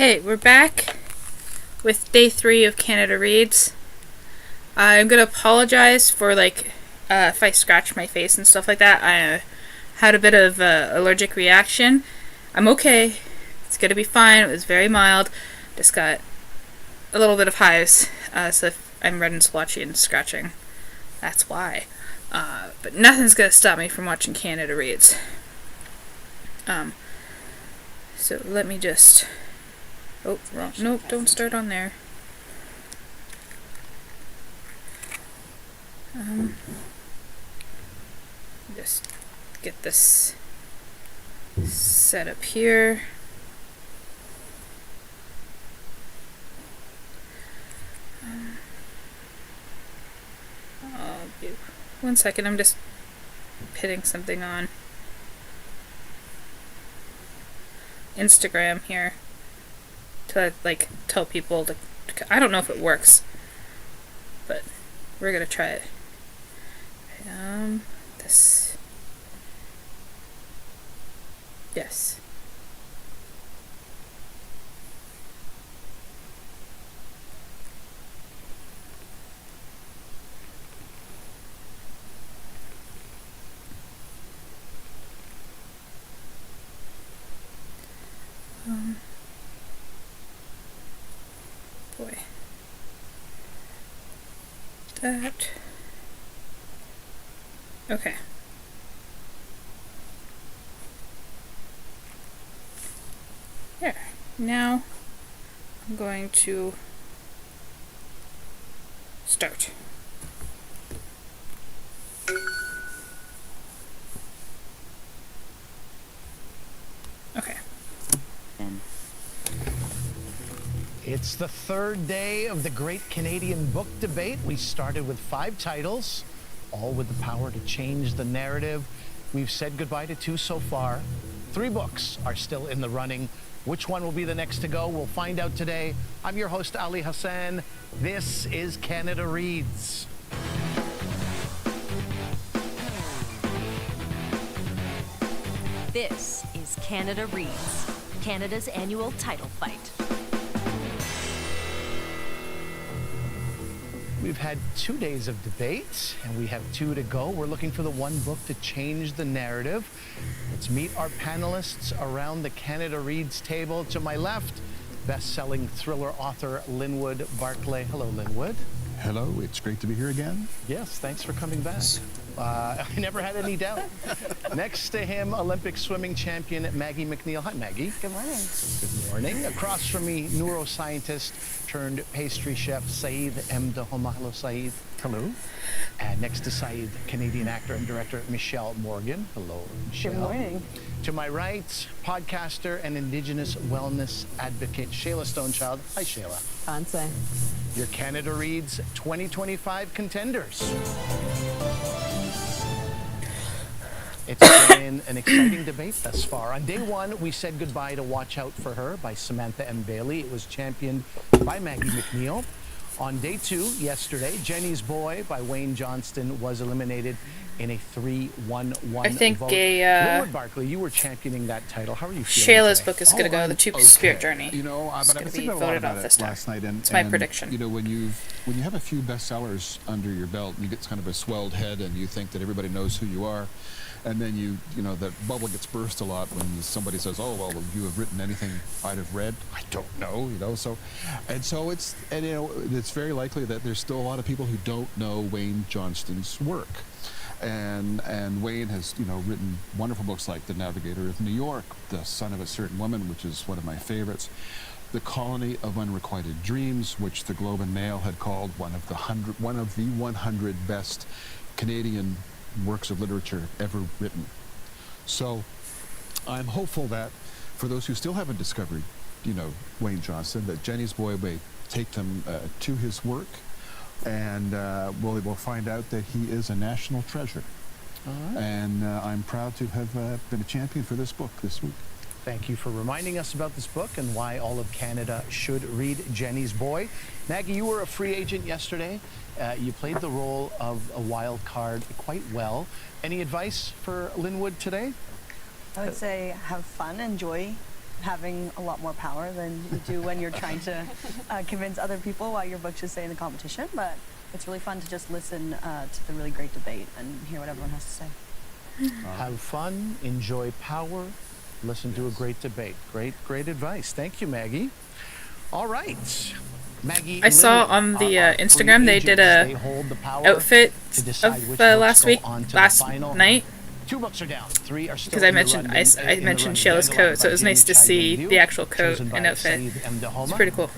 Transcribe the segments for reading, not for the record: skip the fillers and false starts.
Okay, we're back with day 3 of Canada Reads. I'm gonna apologize for if I scratch my face and stuff like that. I had a bit of allergic reaction. I'm okay. It's gonna be fine. It was very mild. Just got a little bit of hives, so if I'm red and splotchy and scratching, that's why. But nothing's gonna stop me from watching Canada Reads. So let me just... Oh, wrong. Nope, don't start on there. Just get this set up here. One second, I'm just hitting something on Instagram here to tell people to... I don't know if it works, but we're gonna try it. This... Yes. Boy. That... Okay. There. Now I'm going to start. Okay. It's the third day of the Great Canadian Book Debate. We started with 5 titles, all with the power to change the narrative. We've said goodbye to 2 so far. 3 books are still in the running. Which one will be the next to go? We'll find out today. I'm your host, Ali Hassan. This is Canada Reads. This is Canada Reads, Canada's annual title fight. We've had 2 days of debate, and we have 2 to go. We're looking for the one book to change the narrative. Let's meet our panelists around the Canada Reads table. To my left, best-selling thriller author Linwood Barclay. Hello, Linwood. Hello, it's great to be here again. Yes, thanks for coming back. I never had any doubt. Next to him, Olympic swimming champion Maggie MacNeil. Hi, Maggie. Good morning. Good morning. Across from me, neuroscientist turned pastry chef Saeed M. Dahoma. Hello, Saeed. Hello. And next to Saeed, Canadian actor and director Michelle Morgan. Hello, Michelle. Good morning. To my right, podcaster and Indigenous wellness advocate Shayla Stonechild. Hi, Shayla. Fancy. Your Canada Reads 2025 contenders. It's been an exciting debate thus far. On day 1, we said goodbye to Watch Out for Her by Samantha M. Bailey. It was championed by Maggie MacNeil. On day 2, yesterday, Jenny's Boy by Wayne Johnston was eliminated in a 3-1-1 I think vote. Linwood Barclay, you were championing that title. How are you feeling Shayla's today? book is going to go The Tube Spirit Journey. You know, It's but I gonna was be thinking a lot voted about off it this time. last night, and It's my and, prediction. You know, when you have a few bestsellers under your belt, and you get kind of a swelled head, and you think that everybody knows who you are, and then you know that bubble gets burst a lot when somebody says, "Oh, well, you have written anything I'd have read." I don't know, you know. So it's very likely that there's still a lot of people who don't know Wayne Johnston's work. And Wayne has, written wonderful books like The Navigator of New York, The Son of a Certain Woman, which is one of my favorites, The Colony of Unrequited Dreams, which the Globe and Mail had called one of the 100 best Canadian works of literature ever written. So I'm hopeful that for those who still haven't discovered, Wayne Johnston, that Jenny's Boy may take them to his work, and we'll find out that he is a national treasure. All right. And I'm proud to have been a champion for this book this week. Thank you for reminding us about this book and why all of Canada should read Jenny's Boy. Maggie, you were a free agent yesterday. You played the role of a wild card quite well. Any advice for Linwood today? I would say have fun, enjoy having a lot more power than you do when you're trying to convince other people why your book should stay in the competition. But it's really fun to just listen to the really great debate and hear what everyone has to say. Have fun, enjoy power, listen to a great debate. Great advice. Thank you, Maggie. All right. Maggie, I saw Lily on the are our Instagram free they did agents. a They hold the power outfit to decide of which books last go week, on to the last final. night, 2 books are down. 3 are still because I in the mentioned running- I in the mentioned running. Shayla's Dandelion coat, so by it was Jamie nice to Chai see Yuen-Liu, the actual coat chosen and by outfit. Saeed M. Dahoma. It's pretty cool.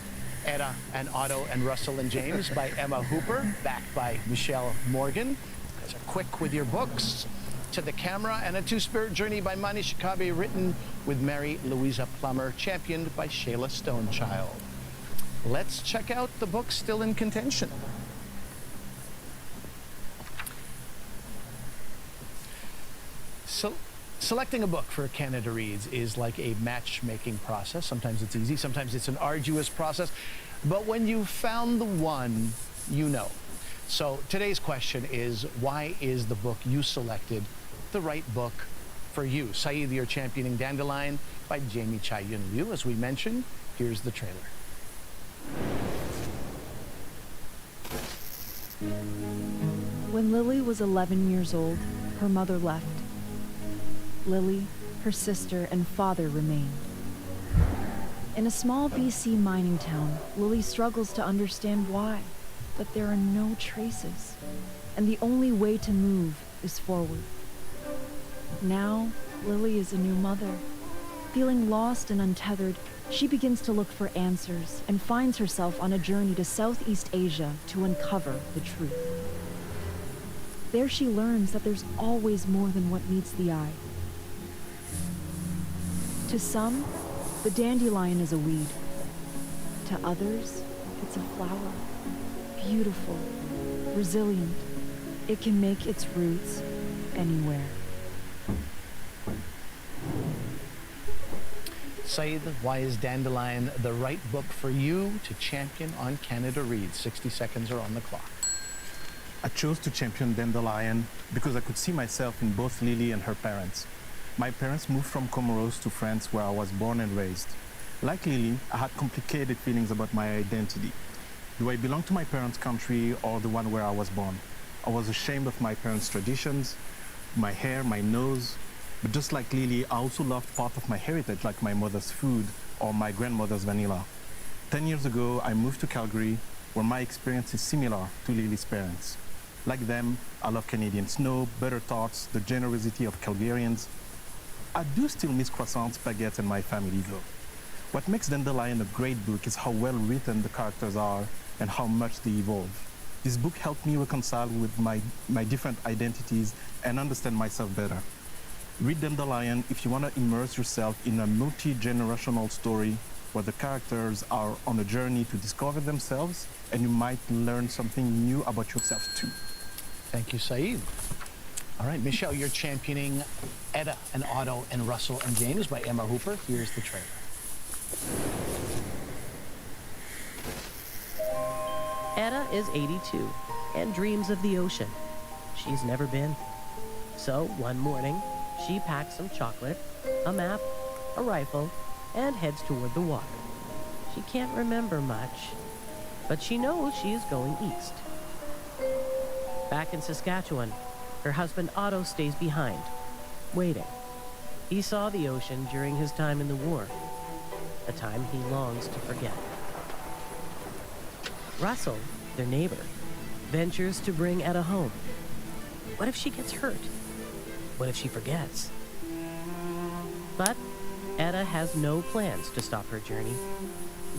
Etta and Otto and Russell and James by Emma Hooper, backed by Michelle Morgan. You guys are quick with your books. To the Camera and A Two-Spirit Journey by Mani Shikabe, written with Mary Louisa Plummer, championed by Shayla Stonechild. Let's check out the books still in contention. So, selecting a book for Canada Reads is like a matchmaking process. Sometimes it's easy, sometimes it's an arduous process. But when you've found the one, you know. So today's question is, why is the book you selected the right book for you? Saeed, you're championing Dandelion by Jamie Chai Yuen-Liu. As we mentioned, here's the trailer. When Lily was 11 years old, her mother left. Lily, her sister, and father remained. In a small BC mining town, Lily struggles to understand why, but there are no traces, and the only way to move is forward. Now, Lily is a new mother. Feeling lost and untethered, she begins to look for answers and finds herself on a journey to Southeast Asia to uncover the truth. There she learns that there's always more than what meets the eye. To some, the dandelion is a weed. To others, it's a flower. Beautiful, resilient. It can make its roots anywhere. Saeed, why is Dandelion the right book for you to champion on Canada Reads? 60 seconds are on the clock. I chose to champion Dandelion because I could see myself in both Lily and her parents. My parents moved from Comoros to France, where I was born and raised. Like Lily, I had complicated feelings about my identity. Do I belong to my parents' country or the one where I was born? I was ashamed of my parents' traditions, my hair, my nose. But just like Lily, I also loved part of my heritage, like my mother's food or my grandmother's vanilla. 10 years ago, I moved to Calgary, where my experience is similar to Lily's parents. Like them, I love Canadian snow, butter tarts, the generosity of Calgarians. I do still miss croissants, baguettes, and my family, though. What makes Dandelion a great book is how well written the characters are and how much they evolve. This book helped me reconcile with my different identities and understand myself better. Read Dandelion if you want to immerse yourself in a multi-generational story where the characters are on a journey to discover themselves, and you might learn something new about yourself too. Thank you, Saeed. All right, Michelle, you're championing Etta and Otto and Russell and James by Emma Hooper. Here's the trailer. Etta is 82 and dreams of the ocean. She's never been. So one morning, she packs some chocolate, a map, a rifle, and heads toward the water. She can't remember much, but she knows she is going east. Back in Saskatchewan, her husband Otto stays behind, waiting. He saw the ocean during his time in the war, a time he longs to forget. Russell, their neighbor, ventures to bring Etta home. What if she gets hurt? What if she forgets? But Etta has no plans to stop her journey.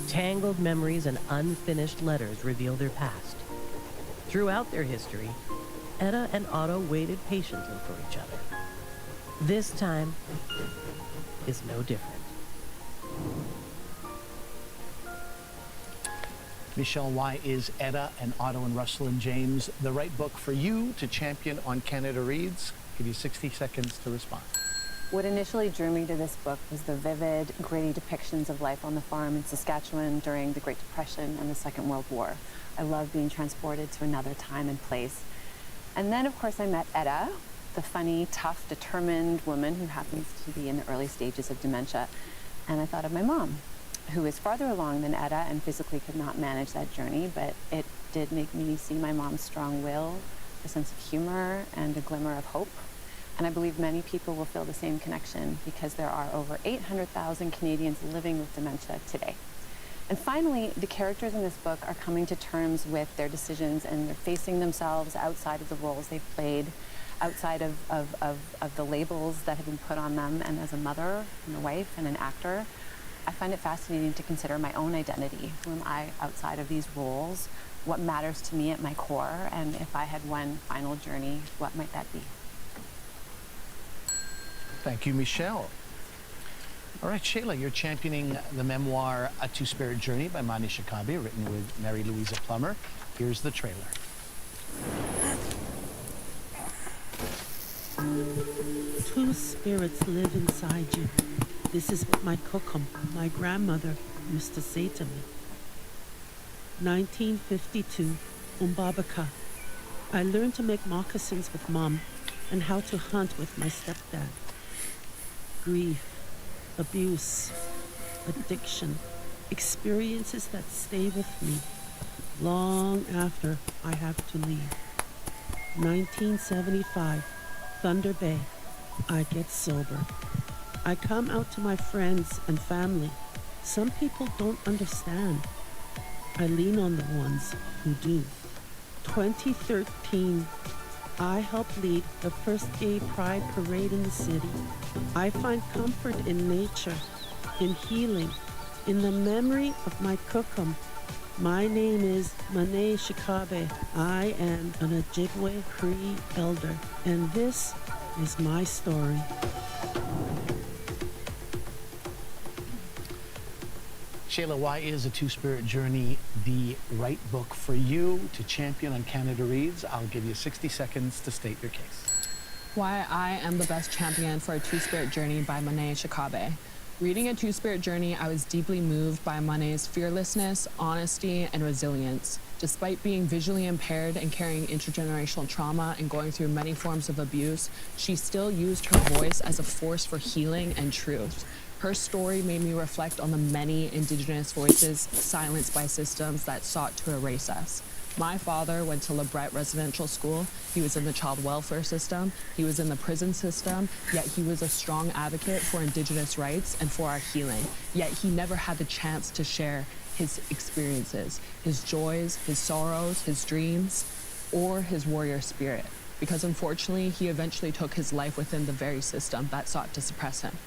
Tangled memories and unfinished letters reveal their past. Throughout their history, Etta and Otto waited patiently for each other. This time is no different. Michelle, why is Etta and Otto and Russell and James the right book for you to champion on Canada Reads? Give you 60 seconds to respond. What initially drew me to this book was the vivid, gritty depictions of life on the farm in Saskatchewan during the Great Depression and the Second World War. I love being transported to another time and place. And then, of course, I met Etta, the funny, tough, determined woman who happens to be in the early stages of dementia. And I thought of my mom, who is farther along than Etta and physically could not manage that journey, but it did make me see my mom's strong will, a sense of humor, and a glimmer of hope. And I believe many people will feel the same connection because there are over 800,000 Canadians living with dementia today. And finally, the characters in this book are coming to terms with their decisions, and they're facing themselves outside of the roles they've played, outside of the labels that have been put on them. And as a mother and a wife and an actor, I find it fascinating to consider my own identity. Who am I outside of these roles? What matters to me at my core? And if I had one final journey, what might that be? Thank you, Michelle. All right, Shayla, you're championing the memoir A Two-Spirit Journey by Mani Shakabe, written with Mary Louisa Plummer. Here's the trailer. Two spirits live inside you. This is what my kokum, my grandmother, used to say to me. 1952, Umbabaka. I learned to make moccasins with Mom and how to hunt with my stepdad. Grief, abuse, addiction, experiences that stay with me long after I have to leave. 1975, Thunder Bay. I get sober. I come out to my friends and family. Some people don't understand. I lean on the ones who do. 2013, I helped lead the first gay pride parade in the city. I find comfort in nature, in healing, in the memory of my kokum. My name is Mane Shakabe. I am an Ojibwe Cree elder, and this is my story. Shayla, why is A Two-Spirit Journey the right book for you to champion on Canada Reads? I'll give you 60 seconds to state your case. Why I am the best champion for A Two-Spirit Journey by Mane Shakabe. Reading A Two-Spirit Journey, I was deeply moved by Mane's fearlessness, honesty, and resilience. Despite being visually impaired and carrying intergenerational trauma and going through many forms of abuse, she still used her voice as a force for healing and truth. Her story made me reflect on the many Indigenous voices silenced by systems that sought to erase us. My father went to LeBret Residential School. He was in the child welfare system. He was in the prison system, yet he was a strong advocate for Indigenous rights and for our healing. Yet he never had the chance to share his experiences, his joys, his sorrows, his dreams, or his warrior spirit. Because unfortunately, he eventually took his life within the very system that sought to suppress him.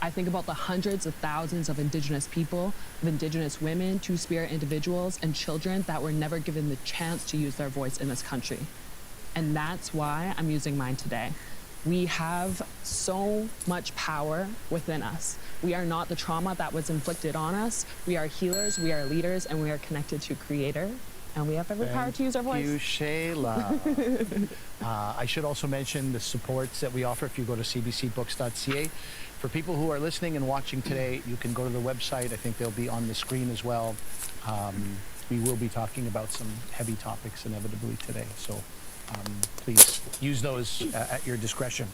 I think about the hundreds of thousands of Indigenous people, of Indigenous women, Two-Spirit individuals, and children that were never given the chance to use their voice in this country. And that's why I'm using mine today. We have so much power within us. We are not the trauma that was inflicted on us. We are healers, we are leaders, and we are connected to Creator. And we have every power to use our voice. Thank you, Shayla. I should also mention the supports that we offer if you go to cbcbooks.ca. For people who are listening and watching today, you can go to the website. I think they'll be on the screen as well. We will be talking about some heavy topics inevitably today, so please use those at your discretion.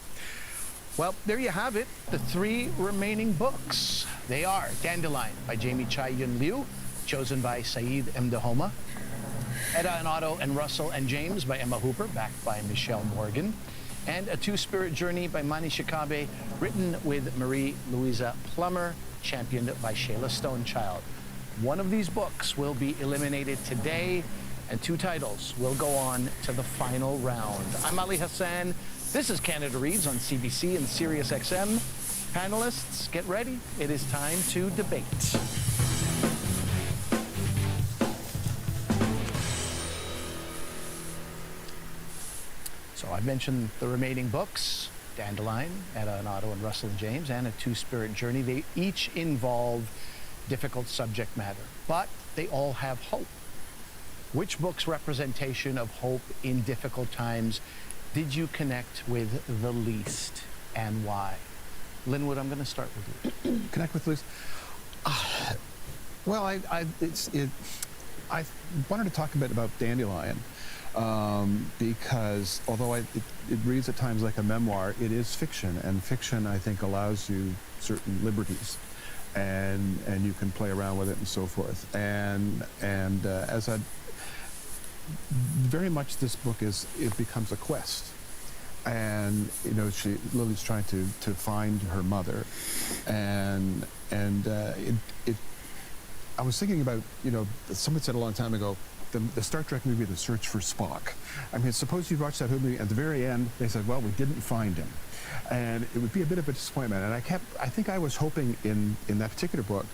Well, there you have it, the three remaining books. They are Dandelion by Jamie Chai Yun Liu, chosen by Saeed Mdahoma. Etta and Otto and Russell and James by Emma Hooper, backed by Michelle Morgan. And A Two-Spirit Journey by Mani Shakabe, written with Marie Louisa Plummer, championed by Shayla Stonechild. One of these books will be eliminated today, and two titles will go on to the final round. I'm Ali Hassan. This is Canada Reads on CBC and Sirius XM. Panelists, get ready. It is time to debate. So I've mentioned the remaining books, Dandelion, Etta and Otto and Russell and James, and A Two-Spirit Journey. They each involve difficult subject matter, but they all have hope. Which book's representation of hope in difficult times did you connect with the least, and why? Linwood, I'm going to start with you. Connect with Liz. Well, I wanted to talk a bit about Dandelion. Because although it reads at times like a memoir, it is fiction, and fiction, I think, allows you certain liberties. and you can play around with it and so forth. And as a very much this book it becomes a quest. And Lily's trying to find her mother, and I was thinking about, someone said a long time ago, the Star Trek movie, The Search for Spock. I mean, suppose you watched that movie, at the very end, they said, well, we didn't find him. And it would be a bit of a disappointment. And I think I was hoping in that particular book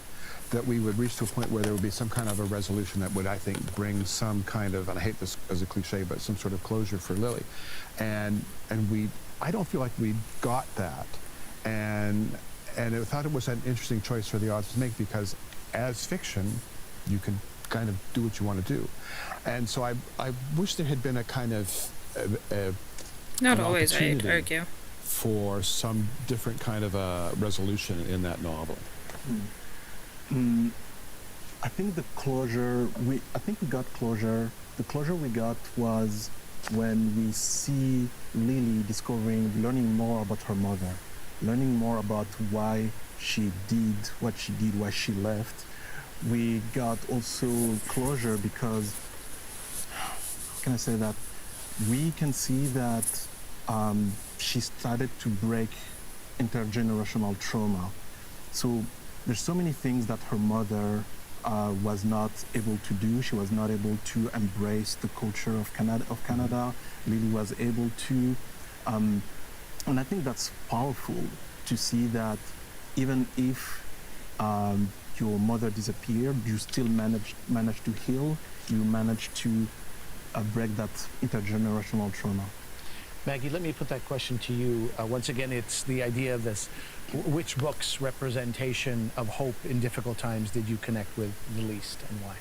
that we would reach to a point where there would be some kind of a resolution that would, I think, bring some kind of, and I hate this as a cliche, but some sort of closure for Lily. And I don't feel like we got that. And I thought it was an interesting choice for the author to make, because as fiction, you can kind of do what you want to do. And so I wish there had been a kind of not an always, I'd opportunity argue, for some different kind of a resolution in that novel. I think the closure we got closure. The closure we got was when we see Lily learning more about her mother, learning more about why she did what she did, why she left. We got also closure because, how can I say that? We can see that she started to break intergenerational trauma. So there's so many things that her mother was not able to do. She was not able to embrace the culture of Canada. Lily was able to, and I think that's powerful to see that even if your mother disappeared, you still managed to heal. You managed to break that intergenerational trauma. Maggie, let me put that question to you. Once again, it's the idea of this. Which book's representation of hope in difficult times did you connect with the least, and why?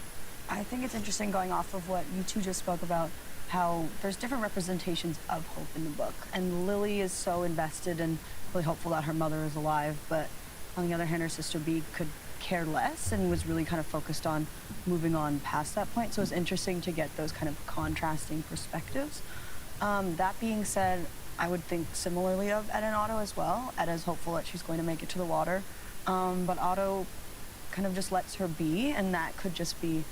I think it's interesting, going off of what you two just spoke about, how there's different representations of hope in the book. And Lily is so invested and really hopeful that her mother is alive, but on the other hand, her sister B could care less and was really kind of focused on moving on past that point. So it's interesting to get those kind of contrasting perspectives. That being said, I would think similarly of Eda and Otto as well. Eda's hopeful that she's going to make it to the water, but Otto kind of just lets her be, and that could just be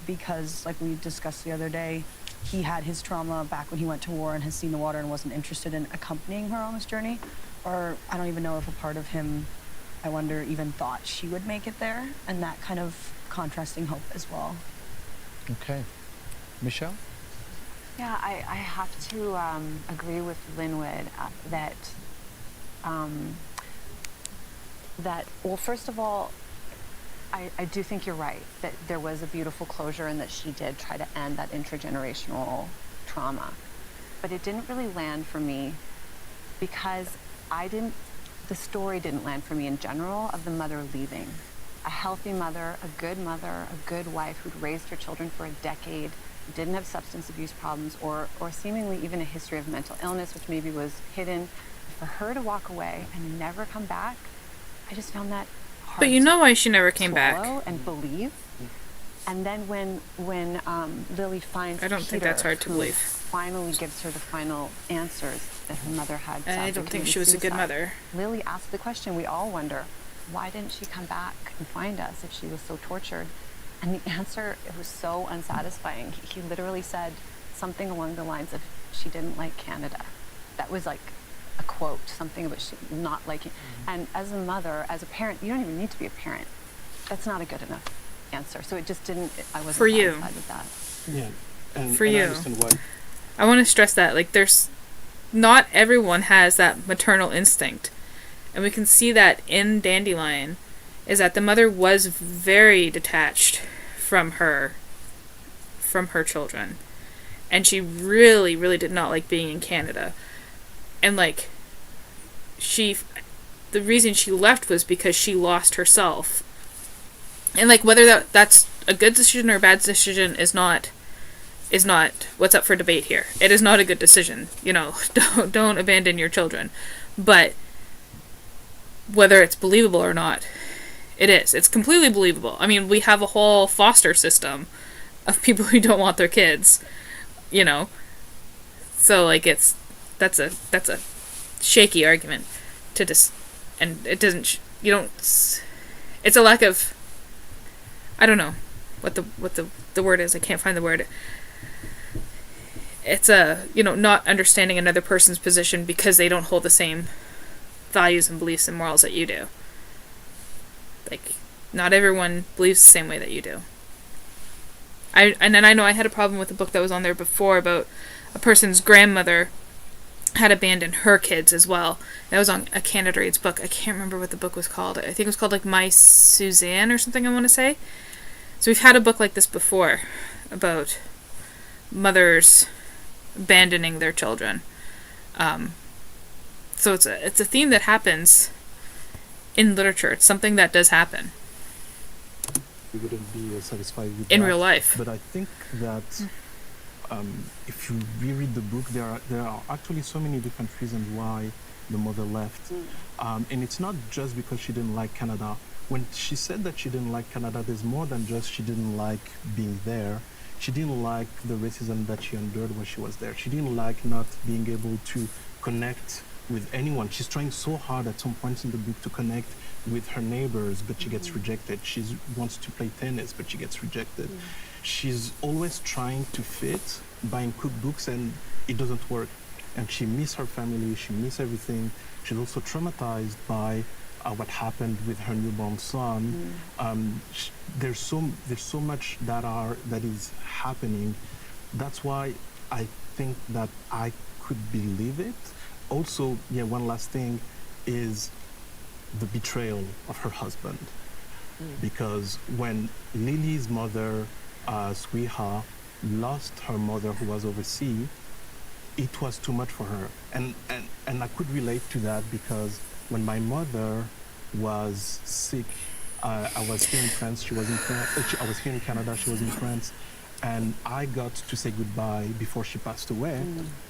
because, like we discussed the other day, he had his trauma back when he went to war and has seen the water and wasn't interested in accompanying her on this journey. Or I don't even know if a part of him, I wonder, even thought she would make it there, and that kind of contrasting hope as well. Okay. Michelle? Yeah, I have to agree with Linwood that, well, first of all, I do think you're right, that there was a beautiful closure and that she did try to end that intergenerational trauma. But it didn't really land for me because the story didn't land for me in general of the mother leaving. A healthy mother, a good wife who'd raised her children for a decade, didn't have substance abuse problems or seemingly even a history of mental illness, which maybe was hidden. For her to walk away and never come back, I just found that hard. But you know why she never came back. And believe. And then when Lily finds I don't think that's hard to believe. Finally gives her the final answers that her mother had. And I don't think she was a good mother. Lily asked the question we all wonder: why didn't she come back and find us if she was so tortured? And the answer, it was so unsatisfying. He literally said something along the lines of, she didn't like Canada. That was like a quote, something about she not liking. And as a mother, as a parent, you don't even need to be a parent. That's not a good enough answer. So it just didn't, I wasn't satisfied with that. Yeah. And For I you. understand why. I want to stress that, like, not everyone has that maternal instinct. And we can see that in Dandelion, is that the mother was very detached from her children. And she really, really did not like being in Canada. And, like, the reason she left was because she lost herself. And, like, whether that's a good decision or a bad decision is not what's up for debate here. It is not a good decision. Don't abandon your children. But whether it's believable or not, it is. It's completely believable. I mean, we have a whole foster system of people who don't want their kids, So, like, that's a shaky argument to and it doesn't, it's a lack of, I don't know what the word is. I can't find the word. It's a, not understanding another person's position because they don't hold the same values and beliefs and morals that you do. Like, not everyone believes the same way that you do. And then I know I had a problem with a book that was on there before about a person's grandmother had abandoned her kids as well. That was on a Canada Reads book. I can't remember what the book was called. I think it was called like My Suzanne or something, I want to say. So we've had a book like this before about mothers abandoning their children. So it's a theme that happens in literature. It's something that does happen. We wouldn't be satisfied with in that. real life. But I think that if you reread the book, there are actually so many different reasons why the mother left. And it's not just because she didn't like Canada. When she said that she didn't like Canada, there's more than just she didn't like being there. She didn't like the racism that she endured when she was there. She didn't like not being able to connect with anyone. She's trying so hard at some points in the book to connect with her neighbors, but she gets rejected. She wants to play tennis, but she gets rejected. She's always trying to fit, buying cookbooks, and it doesn't work. And she misses her family, she misses everything. She's also traumatized by what happened with her newborn son. There's so much that is happening. That's why I think that I could believe it. Also, one last thing is the betrayal of her husband. Because when Lily's mother, Sweeha, lost her mother who was overseas, it was too much for her. And I could relate to that because when my mother was sick, I was here in France, she was in France, I was here in Canada, she was in France, and I got to say goodbye before she passed away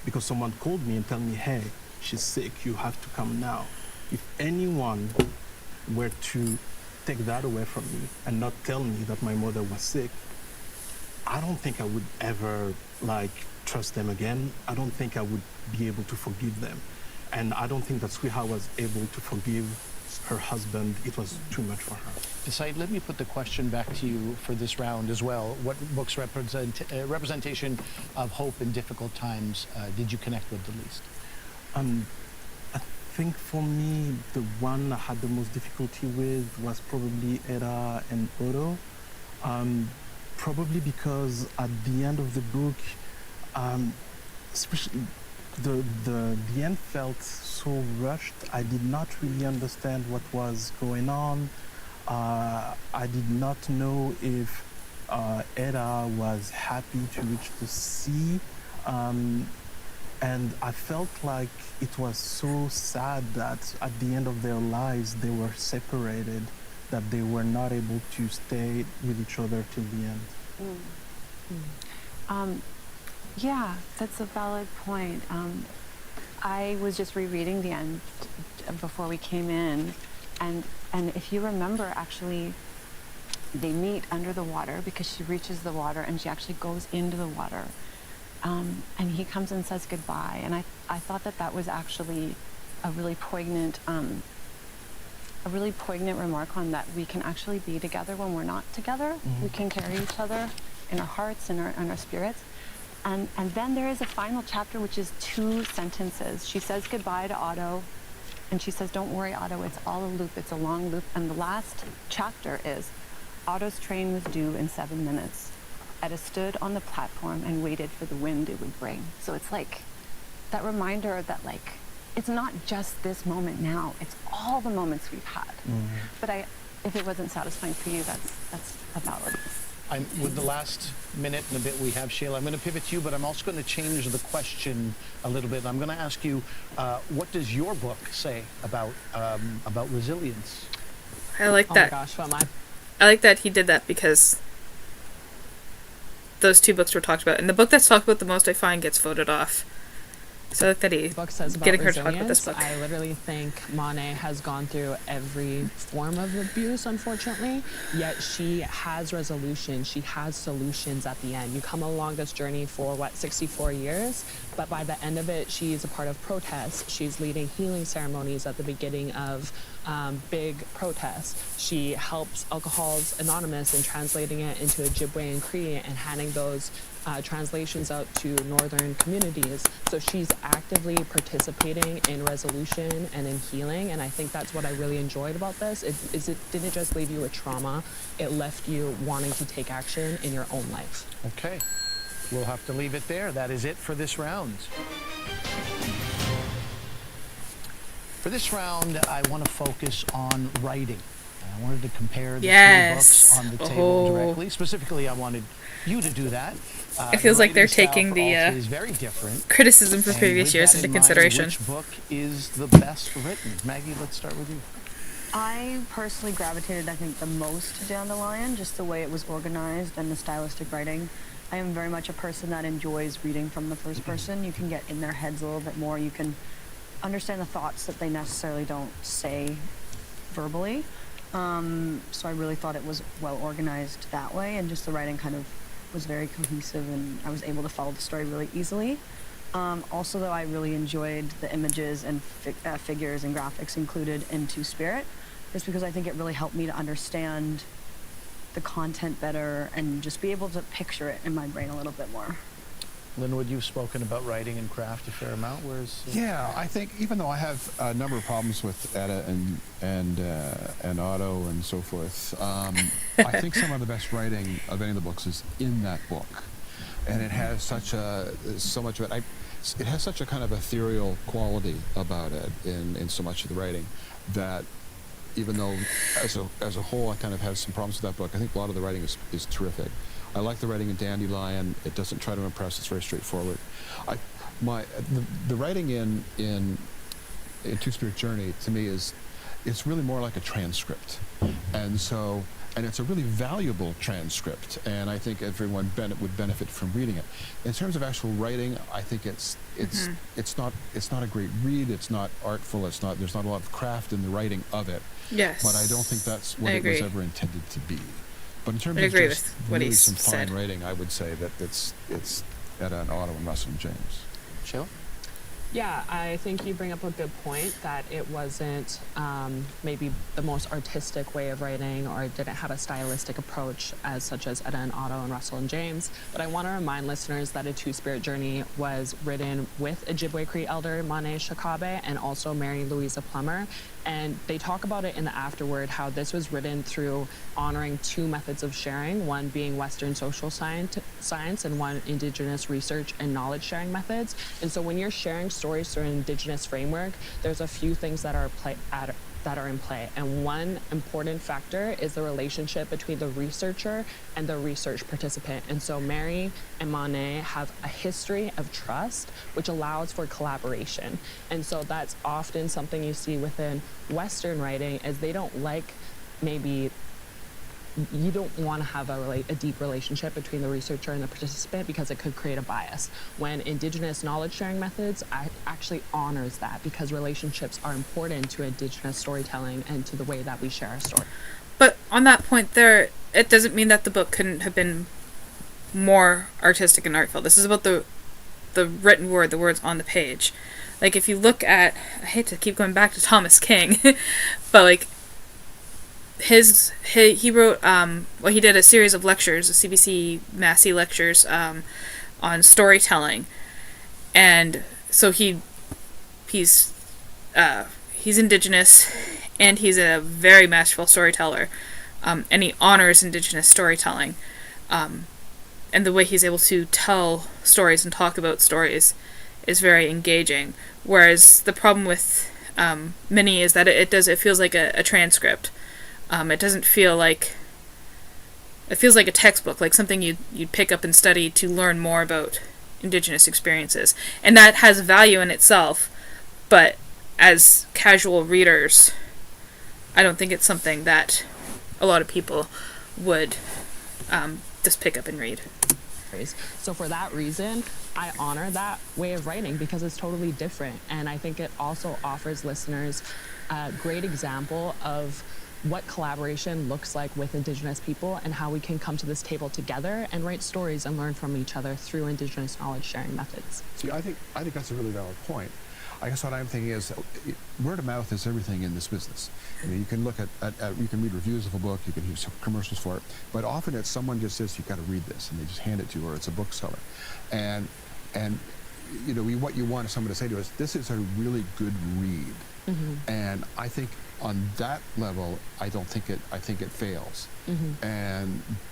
because someone called me and told me, hey, she's sick, you have to come now. If anyone were to take that away from me and not tell me that my mother was sick, I don't think I would ever trust them again. I don't think I would be able to forgive them. And I don't think that Sweeha was able to forgive her husband. It was too much for her. Decide, let me put the question back to you for this round as well. What book's representation of hope in difficult times did you connect with the least? I think for me, the one I had the most difficulty with was probably Eda and Otto. Probably because at the end of the book, especially the end felt so rushed. I did not really understand what was going on. I did not know if Eda was happy to reach the sea. And I felt like it was so sad that at the end of their lives they were separated, that they were not able to stay with each other till the end. Yeah, that's a valid point. I was just rereading the end before we came in, and if you remember, actually, they meet under the water because she reaches the water and she actually goes into the water. And he comes and says goodbye. And I thought that was actually a really poignant remark on that we can actually be together when we're not together. We can carry each other in our hearts and in our spirits. And then there is a final chapter, which is 2 sentences. She says goodbye to Otto, and she says, don't worry, Otto, it's all a loop, it's a long loop. And the last chapter is, Otto's train was due in 7 minutes. Eda stood on the platform and waited for the wind it would bring. So it's like that reminder that it's not just this moment now, it's all the moments we've had. But if it wasn't satisfying for you, that's a valid. With the last minute and a bit we have, Shayla, I'm going to pivot to you, but I'm also going to change the question a little bit. I'm going to ask you, what does your book say about resilience? I like that. Oh my gosh, what am I? I like that he did that because those 2 books were talked about. And the book that's talked about the most, I find, gets voted off. So I like that he book says about getting her to talk about this resilience. book. I literally think Monet has gone through every form of abuse, unfortunately, yet she has resolution. She has solutions at the end. You come along this journey for, 64 years? But by the end of it, she's a part of protests. She's leading healing ceremonies at the beginning of big protests. She helps Alcohols Anonymous in translating it into Ojibwe and Cree and handing those translations out to northern communities. So she's actively participating in resolution and in healing, and I think that's what I really enjoyed about this. It didn't just leave you with trauma, it left you wanting to take action in your own life. Okay, we'll have to leave it there. That is it for this round. For this round, I want to focus on writing. I wanted to compare the two books on the table directly. Specifically, I wanted you to do that. It feels like they're taking the the is very different. criticism from And previous with years that into in mind, consideration. Which book is the best written? Maggie, let's start with you. I personally gravitated, I think, the most to Dandelion, just the way it was organized and the stylistic writing. I am very much a person that enjoys reading from the first person. You can get in their heads a little bit more. You can understand the thoughts that they necessarily don't say verbally. So I really thought it was well organized that way, and just the writing kind of was very cohesive, and I was able to follow the story really easily. Also, though, I really enjoyed the images and figures and graphics included in Two-Spirit, just because I think it really helped me to understand the content better and just be able to picture it in my brain a little bit more. Linwood, you've spoken about writing and craft a fair amount. Where's Yeah, I think even though I have a number of problems with Etta and Otto and so forth, I think some of the best writing of any of the books is in that book, and it has so much of it. It has such a kind of ethereal quality about it in so much of the writing that even though as a whole I kind of have some problems with that book, I think a lot of the writing is terrific. I like the writing in Dandelion. It doesn't try to impress. It's very straightforward. The writing in Two-Spirit Journey to me it's really more like a transcript, and it's a really valuable transcript, and I think everyone would benefit from reading it. In terms of actual writing, I think it's not a great read. It's not artful. There's not a lot of craft in the writing of it. Yes. But I don't think that's what it was ever intended to be. But in terms I of agree just with what really he's some fine said. writing, I would say that it's Etta and Otto and Russell and James. Sheila? Yeah, I think you bring up a good point that it wasn't maybe the most artistic way of writing, or it didn't have a stylistic approach as such as Etta and Otto and Russell and James. But I want to remind listeners that A Two-Spirit Journey was written with Ojibwe Cree elder Monet Shakabe and also Mary Louisa Plummer. And they talk about it in the afterword, how this was written through honoring two methods of sharing, one being Western social science and one Indigenous research and knowledge sharing methods. And so when you're sharing stories through an Indigenous framework, there's a few things that are in play. And one important factor is the relationship between the researcher and the research participant. And so Mary and Monet have a history of trust, which allows for collaboration. And so that's often something you see within Western writing, is they don't like, maybe you don't want to have a deep relationship between the researcher and the participant because it could create a bias. When Indigenous knowledge sharing methods actually honors that, because relationships are important to Indigenous storytelling and to the way that we share our story. But on that point there, it doesn't mean that the book couldn't have been more artistic and artful. This is about the written word, the words on the page. Like, if you look at, I hate to keep going back to Thomas King, but like, he wrote, he did a series of lectures, CBC Massey lectures, on storytelling, and so he's Indigenous, and he's a very masterful storyteller, and he honors Indigenous storytelling, and the way he's able to tell stories and talk about stories is very engaging, whereas the problem with Minnie is that it feels like a transcript. It doesn't feel like... It feels like a textbook, like something you'd pick up and study to learn more about Indigenous experiences. And that has value in itself, but as casual readers, I don't think it's something that a lot of people would just pick up and read. stories. So for that reason, I honor that way of writing because it's totally different. And I think it also offers listeners a great example of what collaboration looks like with Indigenous people and how we can come to this table together and write stories and learn from each other through Indigenous knowledge sharing methods. See, I think that's a really valid point. I guess what I'm thinking is word of mouth is everything in this business. You know, you can look at you can read reviews of a book, you can use commercials for it, but often it's someone just says, you've got to read this, and they just hand it to you, or it's a bookseller. And you know, what you want someone to say to us, this is a really good read. And I think on that level, I think it fails.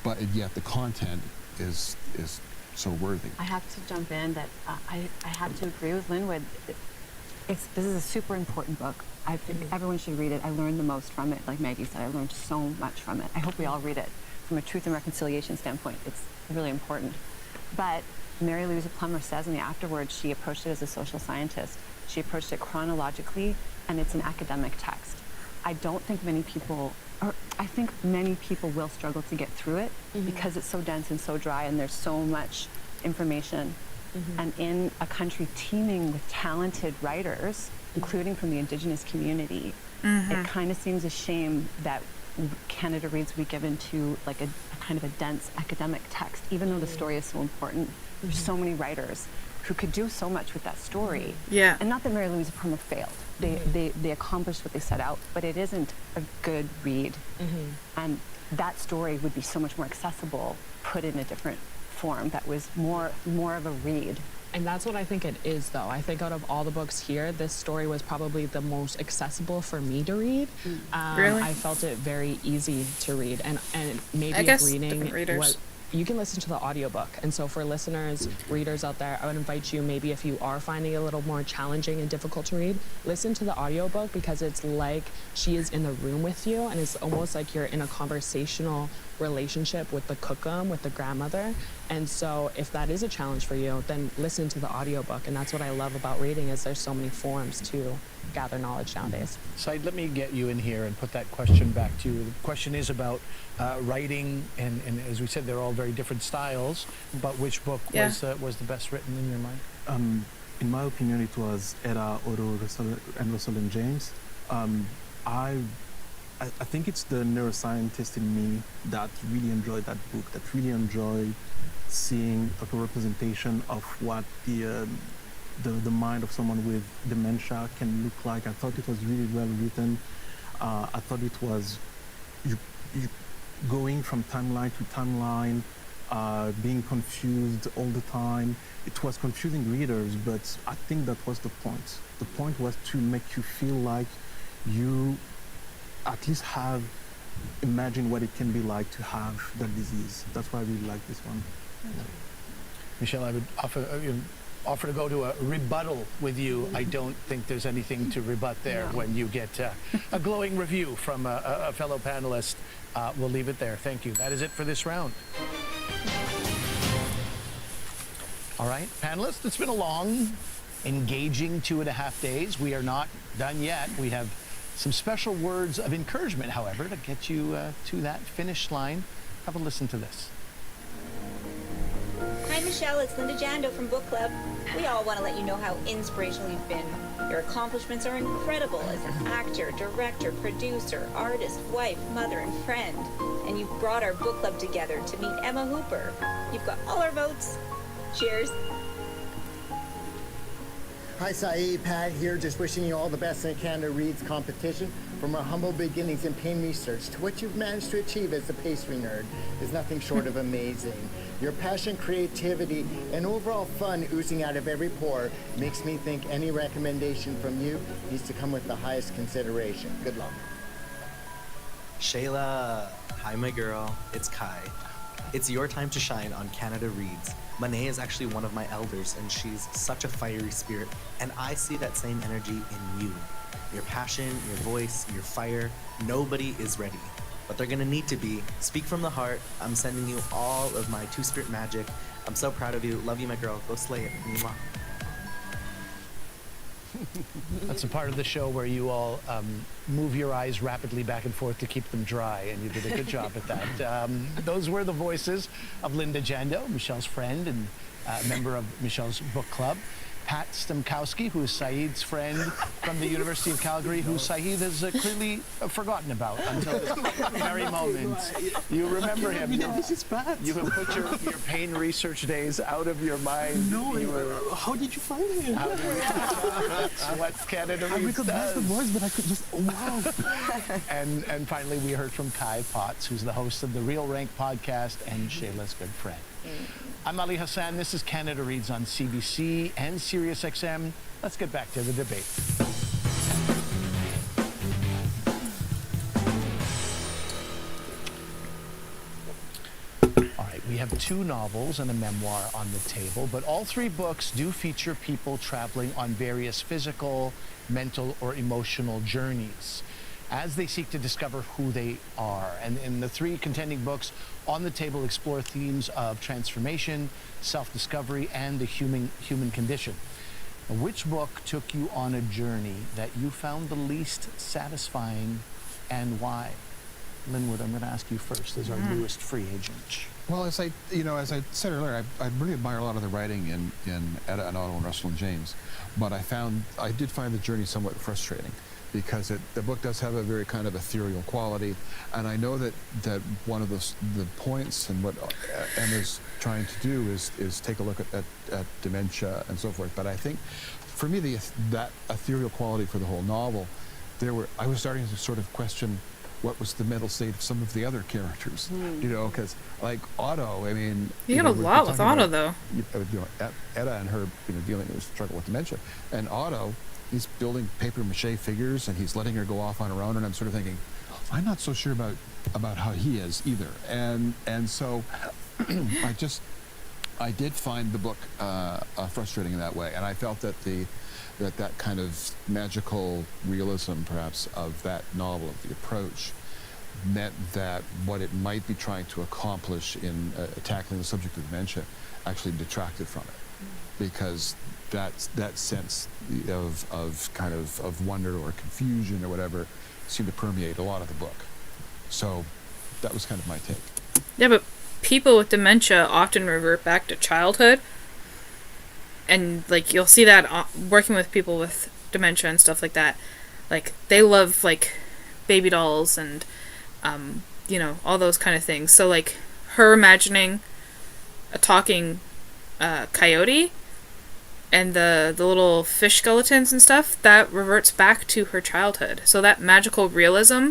But yet the content is so worthy. I have to jump in that I have to agree with Linwood. This is a super important book. I think everyone should read it. I learned the most from it. Like Maggie said, I learned so much from it. I hope we all read it. From a truth and reconciliation standpoint, it's really important. But Mary Louise Plummer says in the afterwards, she approached it as a social scientist. She approached it chronologically, and it's an academic text. I don't think many people, or I think many people will struggle to get through it because it's so dense and so dry, and there's so much information. And in a country teeming with talented writers, including from the Indigenous community, it kind of seems a shame that Canada Reads would be given to like a kind of a dense academic text, even though the story is so important. There's so many writers who could do so much with that story. Yeah. And not that Mary Louise Plummer failed. They accomplished what they set out, but it isn't a good read. And that story would be so much more accessible, put in a different form that was more of a read. And that's what I think it is, though. I think out of all the books here, this story was probably the most accessible for me to read. Really? I felt it very easy to read, and maybe I guess if reading different readers. was. You can listen to the audiobook. And so for listeners, readers out there, I would invite you, maybe if you are finding it a little more challenging and difficult to read, listen to the audiobook because it's like she is in the room with you, and it's almost like you're in a conversational relationship with the cookum, with the grandmother. And so if that is a challenge for you, then listen to the audiobook. And that's what I love about reading is there's so many forms to gather knowledge nowadays. Said, let me get you in here and put that question back to you. The question is about writing, and as we said, they're all very different styles, but which book was the best written in your mind? In my opinion, it was Etta, Otto, and Russell and James. I think it's the neuroscientist in me that really enjoyed that book, that really enjoyed seeing a representation of what the mind of someone with dementia can look like. I thought it was really well written. I thought it was you going from timeline to timeline, being confused all the time. It was confusing readers, but I think that was the point. The point was to make you feel like you at least imagine what it can be like to have that disease. That's why I really like this one. Michelle, I would offer to go to a rebuttal with you. I don't think there's anything to rebut there when you get a glowing review from a fellow panelist. We'll leave it there. Thank you. That is it for this round. All right, panelists, it's been a long, engaging 2.5 days. We are not done yet. We have some special words of encouragement, however, to get you to that finish line. Have a listen to this. Hi, Michelle. It's Linda Jando from Book Club. We all want to let you know how inspirational you've been. Your accomplishments are incredible as an actor, director, producer, artist, wife, mother, and friend. And you've brought our book club together to meet Emma Hooper. You've got all our votes. Cheers. Hi, Saeed. Pat here, just wishing you all the best in the Canada Reads competition. From our humble beginnings in pain research to what you've managed to achieve as a pastry nerd is nothing short of amazing. Your passion, creativity, and overall fun oozing out of every pore makes me think any recommendation from you needs to come with the highest consideration. Good luck. Shayla, hi my girl, it's Kai. It's your time to shine on Canada Reads. Monet is actually one of my elders, and she's such a fiery spirit, and I see that same energy in you. Your passion, your voice, your fire, nobody is ready, but they're gonna need to be. Speak from the heart. I'm sending you all of my two-spirit magic. I'm so proud of you. Love you, my girl. Go slay it. Mwah. That's a part of the show where you all move your eyes rapidly back and forth to keep them dry, and you did a good job at that. Those were the voices of Linda Jando, Michelle's friend and member of Michelle's book club. Pat Stemkowski, who is Saeed's friend from the University of Calgary, who Saeed has clearly forgotten about until this very moment. You remember him. This is Pat. You have put your pain research days out of your mind. No, how did you find him? That's what Canada I Reads recognized the does. voice, but I could just, oh wow. And finally, we heard from Kai Potts, who's the host of the Real Rank podcast and Shayla's good friend. I'm Ali Hassan. This is Canada Reads on CBC and SiriusXM. Let's get back to the debate. All right, we have 2 novels and a memoir on the table, but all 3 books do feature people traveling on various physical, mental, or emotional journeys as they seek to discover who they are. And in the 3 contending books on the table explore themes of transformation, self-discovery, and the human condition. Now, which book took you on a journey that you found the least satisfying, and why? Linwood, I'm going to ask you first as our newest free agent. Well, as I said earlier, I really admire a lot of the writing in Etta and Otto and Russell and James, but I did find the journey somewhat frustrating, because the book does have a very kind of ethereal quality, and I know that one of the points and what Emma's trying to do is take a look at dementia and so forth. But I think, for me, that ethereal quality for the whole novel, I was starting to sort of question what was the mental state of some of the other characters, because like Otto, I mean, you got a lot with Otto, though. Etta and her, dealing with struggle with dementia, and Otto, he's building paper mache figures and he's letting her go off on her own, and I'm sort of thinking, I'm not so sure about how he is either, and so I did find the book frustrating in that way, and I felt that that kind of magical realism, perhaps, of that novel, of the approach, meant that what it might be trying to accomplish in tackling the subject of dementia actually detracted from it, because that sense of wonder or confusion or whatever seemed to permeate a lot of the book. So that was kind of my take. Yeah, but people with dementia often revert back to childhood. And, like, you'll see that working with people with dementia and stuff like that. Like, they love, like, baby dolls and, all those kind of things. So, like, her imagining a talking coyote and the little fish skeletons and stuff, that reverts back to her childhood. So that magical realism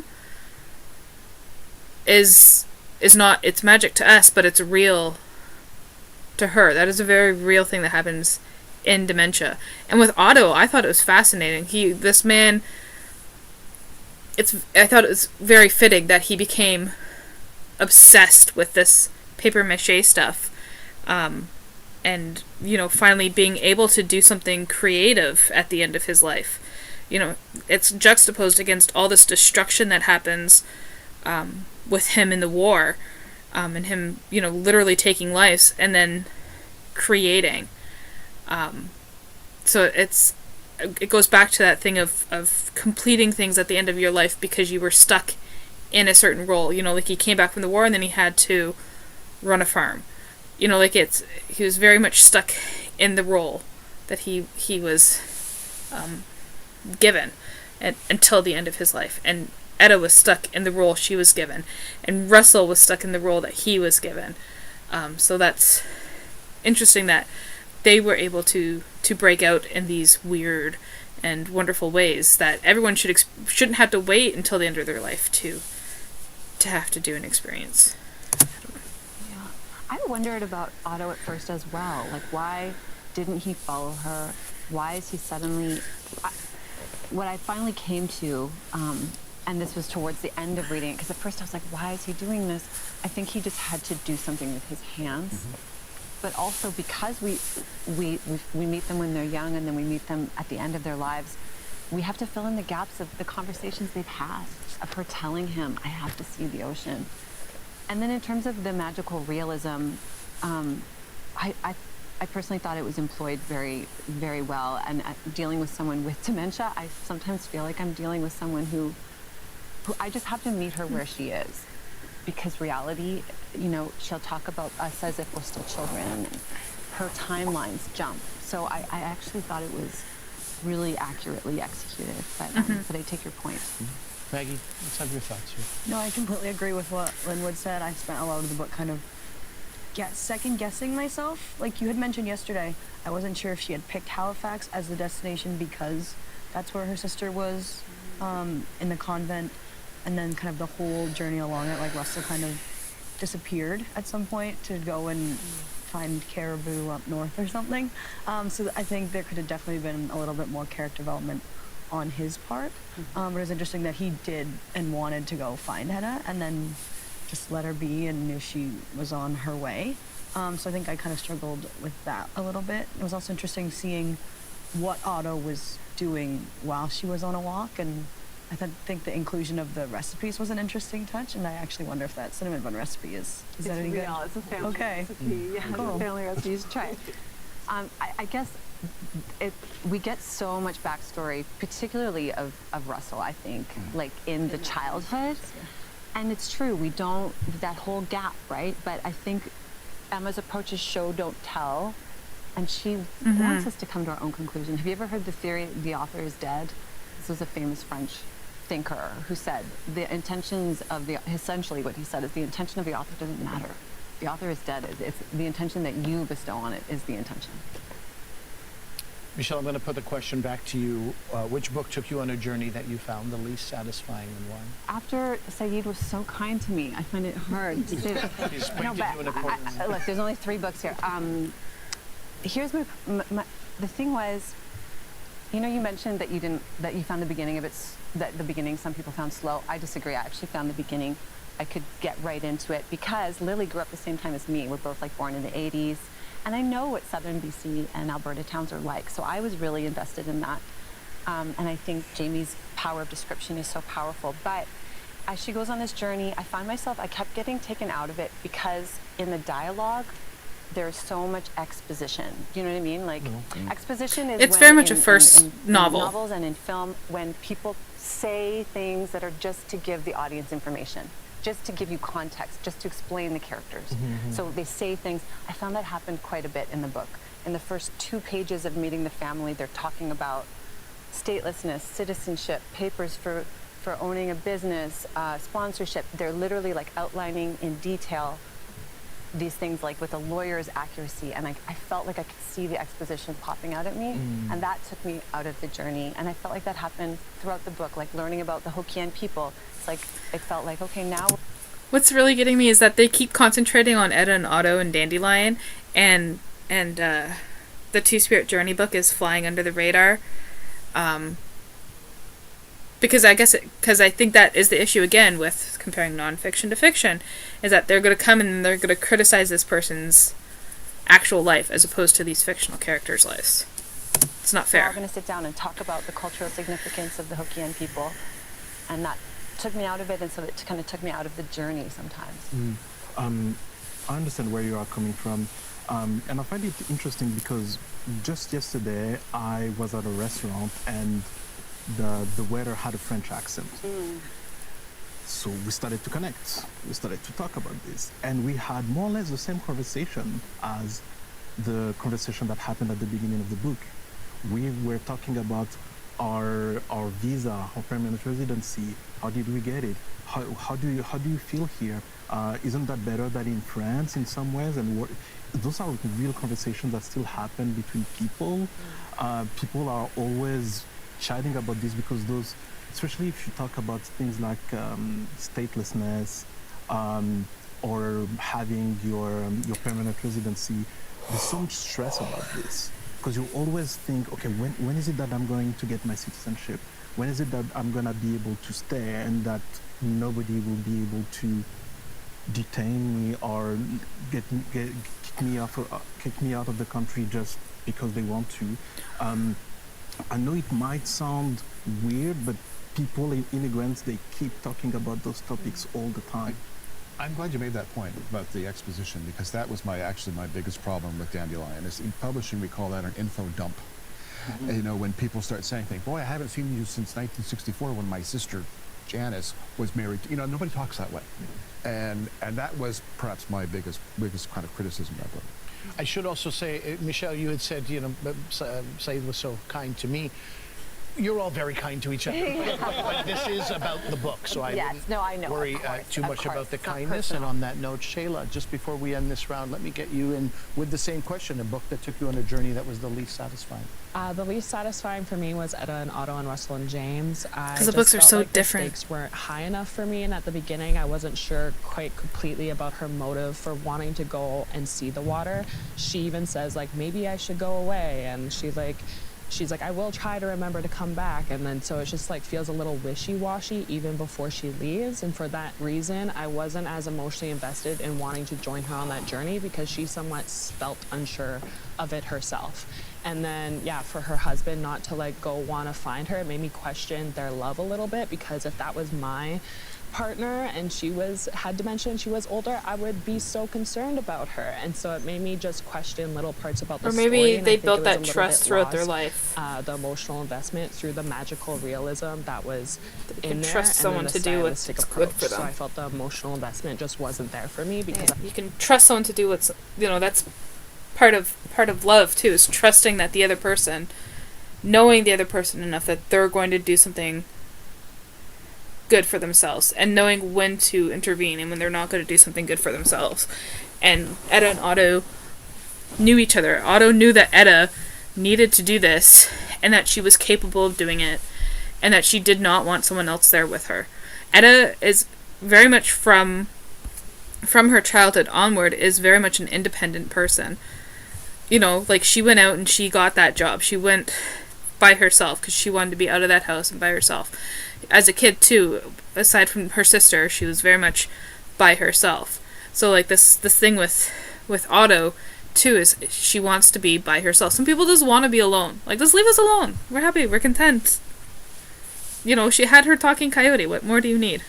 is not, it's magic to us, but it's real to her. That is a very real thing that happens in dementia. And with Otto, I thought it was fascinating. I thought it was very fitting that he became obsessed with this paper mache stuff. And, finally being able to do something creative at the end of his life. It's juxtaposed against all this destruction that happens with him in the war, and him, literally taking lives and then creating. So it goes back to that thing of completing things at the end of your life because you were stuck in a certain role. Like he came back from the war and then he had to run a farm. He was very much stuck in the role that he was given until the end of his life. And Etta was stuck in the role she was given. And Russell was stuck in the role that he was given. So that's interesting that they were able to break out in these weird and wonderful ways that everyone shouldn't have to wait until the end of their life to have to do an experience. I wondered about Otto at first as well. Like, why didn't he follow her? Why is he suddenly... What I finally came to, and this was towards the end of reading it, because at first I was like, why is he doing this? I think he just had to do something with his hands. Mm-hmm. But also because we meet them when they're young and then we meet them at the end of their lives, we have to fill in the gaps of the conversations they've had, of her telling him, I have to see the ocean. And then in terms of the magical realism, I I personally thought it was employed very, very well. And dealing with someone with dementia, I sometimes feel like I'm dealing with someone who I just have to meet her where she is. Because reality, you know, she'll talk about us as if we're still children, and her timelines jump. So I actually thought it was really accurately executed, but I take your point. Maggie, let's have your thoughts here. No, I completely agree with what Linwood said. I spent a lot of the book kind of second guessing myself. Like you had mentioned yesterday, I wasn't sure if she had picked Halifax as the destination because that's where her sister was in the convent, and then kind of the whole journey along it, like Russell kind of disappeared at some point to go and find caribou up north or something. So I think there could have definitely been a little bit more character development on his part. But it was interesting that he did and wanted to go find Hedda and then just let her be and knew she was on her way. So I think I kind of struggled with that a little bit. It was also interesting seeing what Otto was doing while she was on a walk, and I think the inclusion of the recipes was an interesting touch, and I actually wonder if that cinnamon bun recipe is that any good? It's a family Okay. recipe. Yeah, Cool. it's a family recipe. You should try it. I guess we get so much backstory, particularly of Russell, I think, like in the childhood. And it's true, we don't, that whole gap, right? But I think Emma's approach is show, don't tell. And she wants us to come to our own conclusion. Have you ever heard the theory the author is dead? This was a famous French thinker who said the intentions of essentially what he said is the intention of the author doesn't matter. The author is dead. It's the intention that you bestow on it is the intention. Michelle, I'm going to put the question back to you. Which book took you on a journey that you found the least satisfying, and why? After Saeed was so kind to me, I find it hard to say that. He's pointed you in a corner. Look, there's only 3 books here. Here's the thing was, you know, you mentioned that you found the beginning of it, that the beginning some people found slow. I disagree. I actually found the beginning, I could get right into it because Lily grew up the same time as me. We're both like born in the 80s. And I know what southern BC and Alberta towns are like. So I was really invested in that. And I think Jamie's power of description is so powerful. But as she goes on this journey, I find myself, I kept getting taken out of it because in the dialogue, there's so much exposition. You know what I mean? Like exposition is It's very much a first novel. In novels and in film, when people say things that are just to give the audience information, just to give you context, just to explain the characters. So they say things. I found that happened quite a bit in the book. In the first 2 pages of meeting the family, they're talking about statelessness, citizenship, papers for owning a business, sponsorship. They're literally like outlining in detail these things like with a lawyer's accuracy, and I felt like I could see the exposition popping out at me, and that took me out of the journey. And I felt like that happened throughout the book, like learning about the Hokkien people. It's like, it felt like, okay, now... What's really getting me is that they keep concentrating on Edda and Otto and Dandelion, and the Two-Spirit Journey book is flying under the radar. Because I think that is the issue again with comparing nonfiction to fiction, is that they're going to come and they're going to criticize this person's actual life as opposed to these fictional characters' lives. It's not fair. We're all going to sit down and talk about the cultural significance of the Hokkien people, and that took me out of it, and so it kind of took me out of the journey sometimes. I understand where you are coming from, and I find it interesting because just yesterday I was at a restaurant and the waiter had a French accent. So we started to connect. We started to talk about this. And we had more or less the same conversation as the conversation that happened at the beginning of the book. We were talking about our visa, our permanent residency. How did we get it? How do you feel here? Isn't that better than in France in some ways? And those are real conversations that still happen between people. People are always chatting about this because those, especially if you talk about things like statelessness or having your permanent residency, there's so much stress about this because you always think, okay, when is it that I'm going to get my citizenship? When is it that I'm going to be able to stay and that nobody will be able to detain me or kick me out of the country just because they want to? I know it might sound weird, but people, immigrants, they keep talking about those topics all the time. I'm glad you made that point about the exposition, because that was actually my biggest problem with Dandelion. Is in publishing we call that an info dump. You know, when people start saying things, boy, I haven't seen you since 1964 when my sister Janice was married to, you know, nobody talks that way. And that was perhaps my biggest kind of criticism of that book. I should also say, Michelle, you had said, you know, Saeed was so kind to me. You're all very kind to each other. But this is about the book, so I wouldn't worry too much about the kindness. And on that note, Shayla, just before we end this round, let me get you in with the same question, a book that took you on a journey that was the least satisfying. The least satisfying for me was Etta and Otto and Russell and James. Because the books are so different. The stakes weren't high enough for me, and at the beginning I wasn't sure quite completely about her motive for wanting to go and see the water. She even says, like, maybe I should go away, and she's like, I will try to remember to come back. And then so it just like feels a little wishy-washy even before she leaves. And for that reason, I wasn't as emotionally invested in wanting to join her on that journey, because she somewhat felt unsure of it herself. And then, yeah, for her husband not to like go want to find her, it made me question their love a little bit, because if that was my partner and she had dementia and she was older, I would be so concerned about her. And so it made me just question little parts about the story. Or maybe they built that trust trust throughout their life. The emotional investment through the magical realism that was in there. Trust someone to do what's good for them. So I felt the emotional investment just wasn't there for me, because you can trust someone to do what's, you know, that's part of love too, is trusting that the other person, knowing the other person enough that they're going to do something good for themselves, and knowing when to intervene and when they're not going to do something good for themselves. And Etta and Otto knew each other. Otto knew that Etta needed to do this, and that she was capable of doing it, and that she did not want someone else there with her. Etta is very much from her childhood onward is very much an independent person. You know, like, she went out and she got that job. She went by herself because she wanted to be out of that house and by herself. As a kid too, aside from her sister, she was very much by herself. So like this thing with Otto too is she wants to be by herself. Some people just want to be alone. Like, just leave us alone. We're happy. We're content. You know, she had her talking coyote. What more do you need?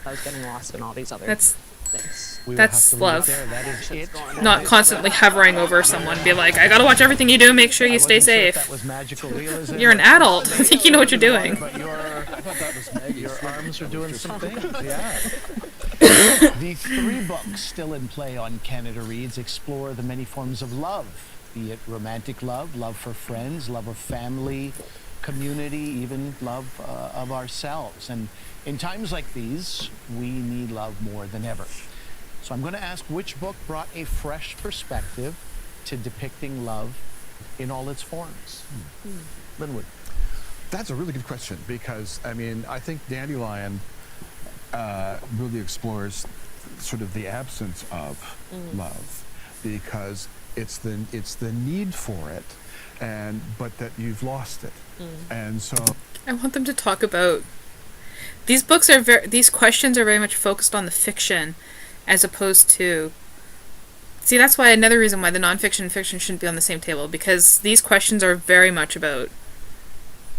I was getting lost in all these other things. That's love. That is it. Not constantly hovering over someone, be like, I gotta watch everything you do, make sure you stay safe. That was magical realism. You're an adult. I think you know what you're doing. But your arms are doing some things. Yeah. The 3 books still in play on Canada Reads explore the many forms of love, be it romantic love, love for friends, love of family, community, even love of ourselves. And in times like these, we need love more than ever. So I'm going to ask, which book brought a fresh perspective to depicting love in all its forms? Linwood. That's a really good question, because, I mean, I think Dandelion really explores sort of the absence of love, because it's the need for it, but that you've lost it. And so I want them to talk about these questions are very much focused on the fiction, as opposed to, see, that's why another reason why the nonfiction and fiction shouldn't be on the same table, because these questions are very much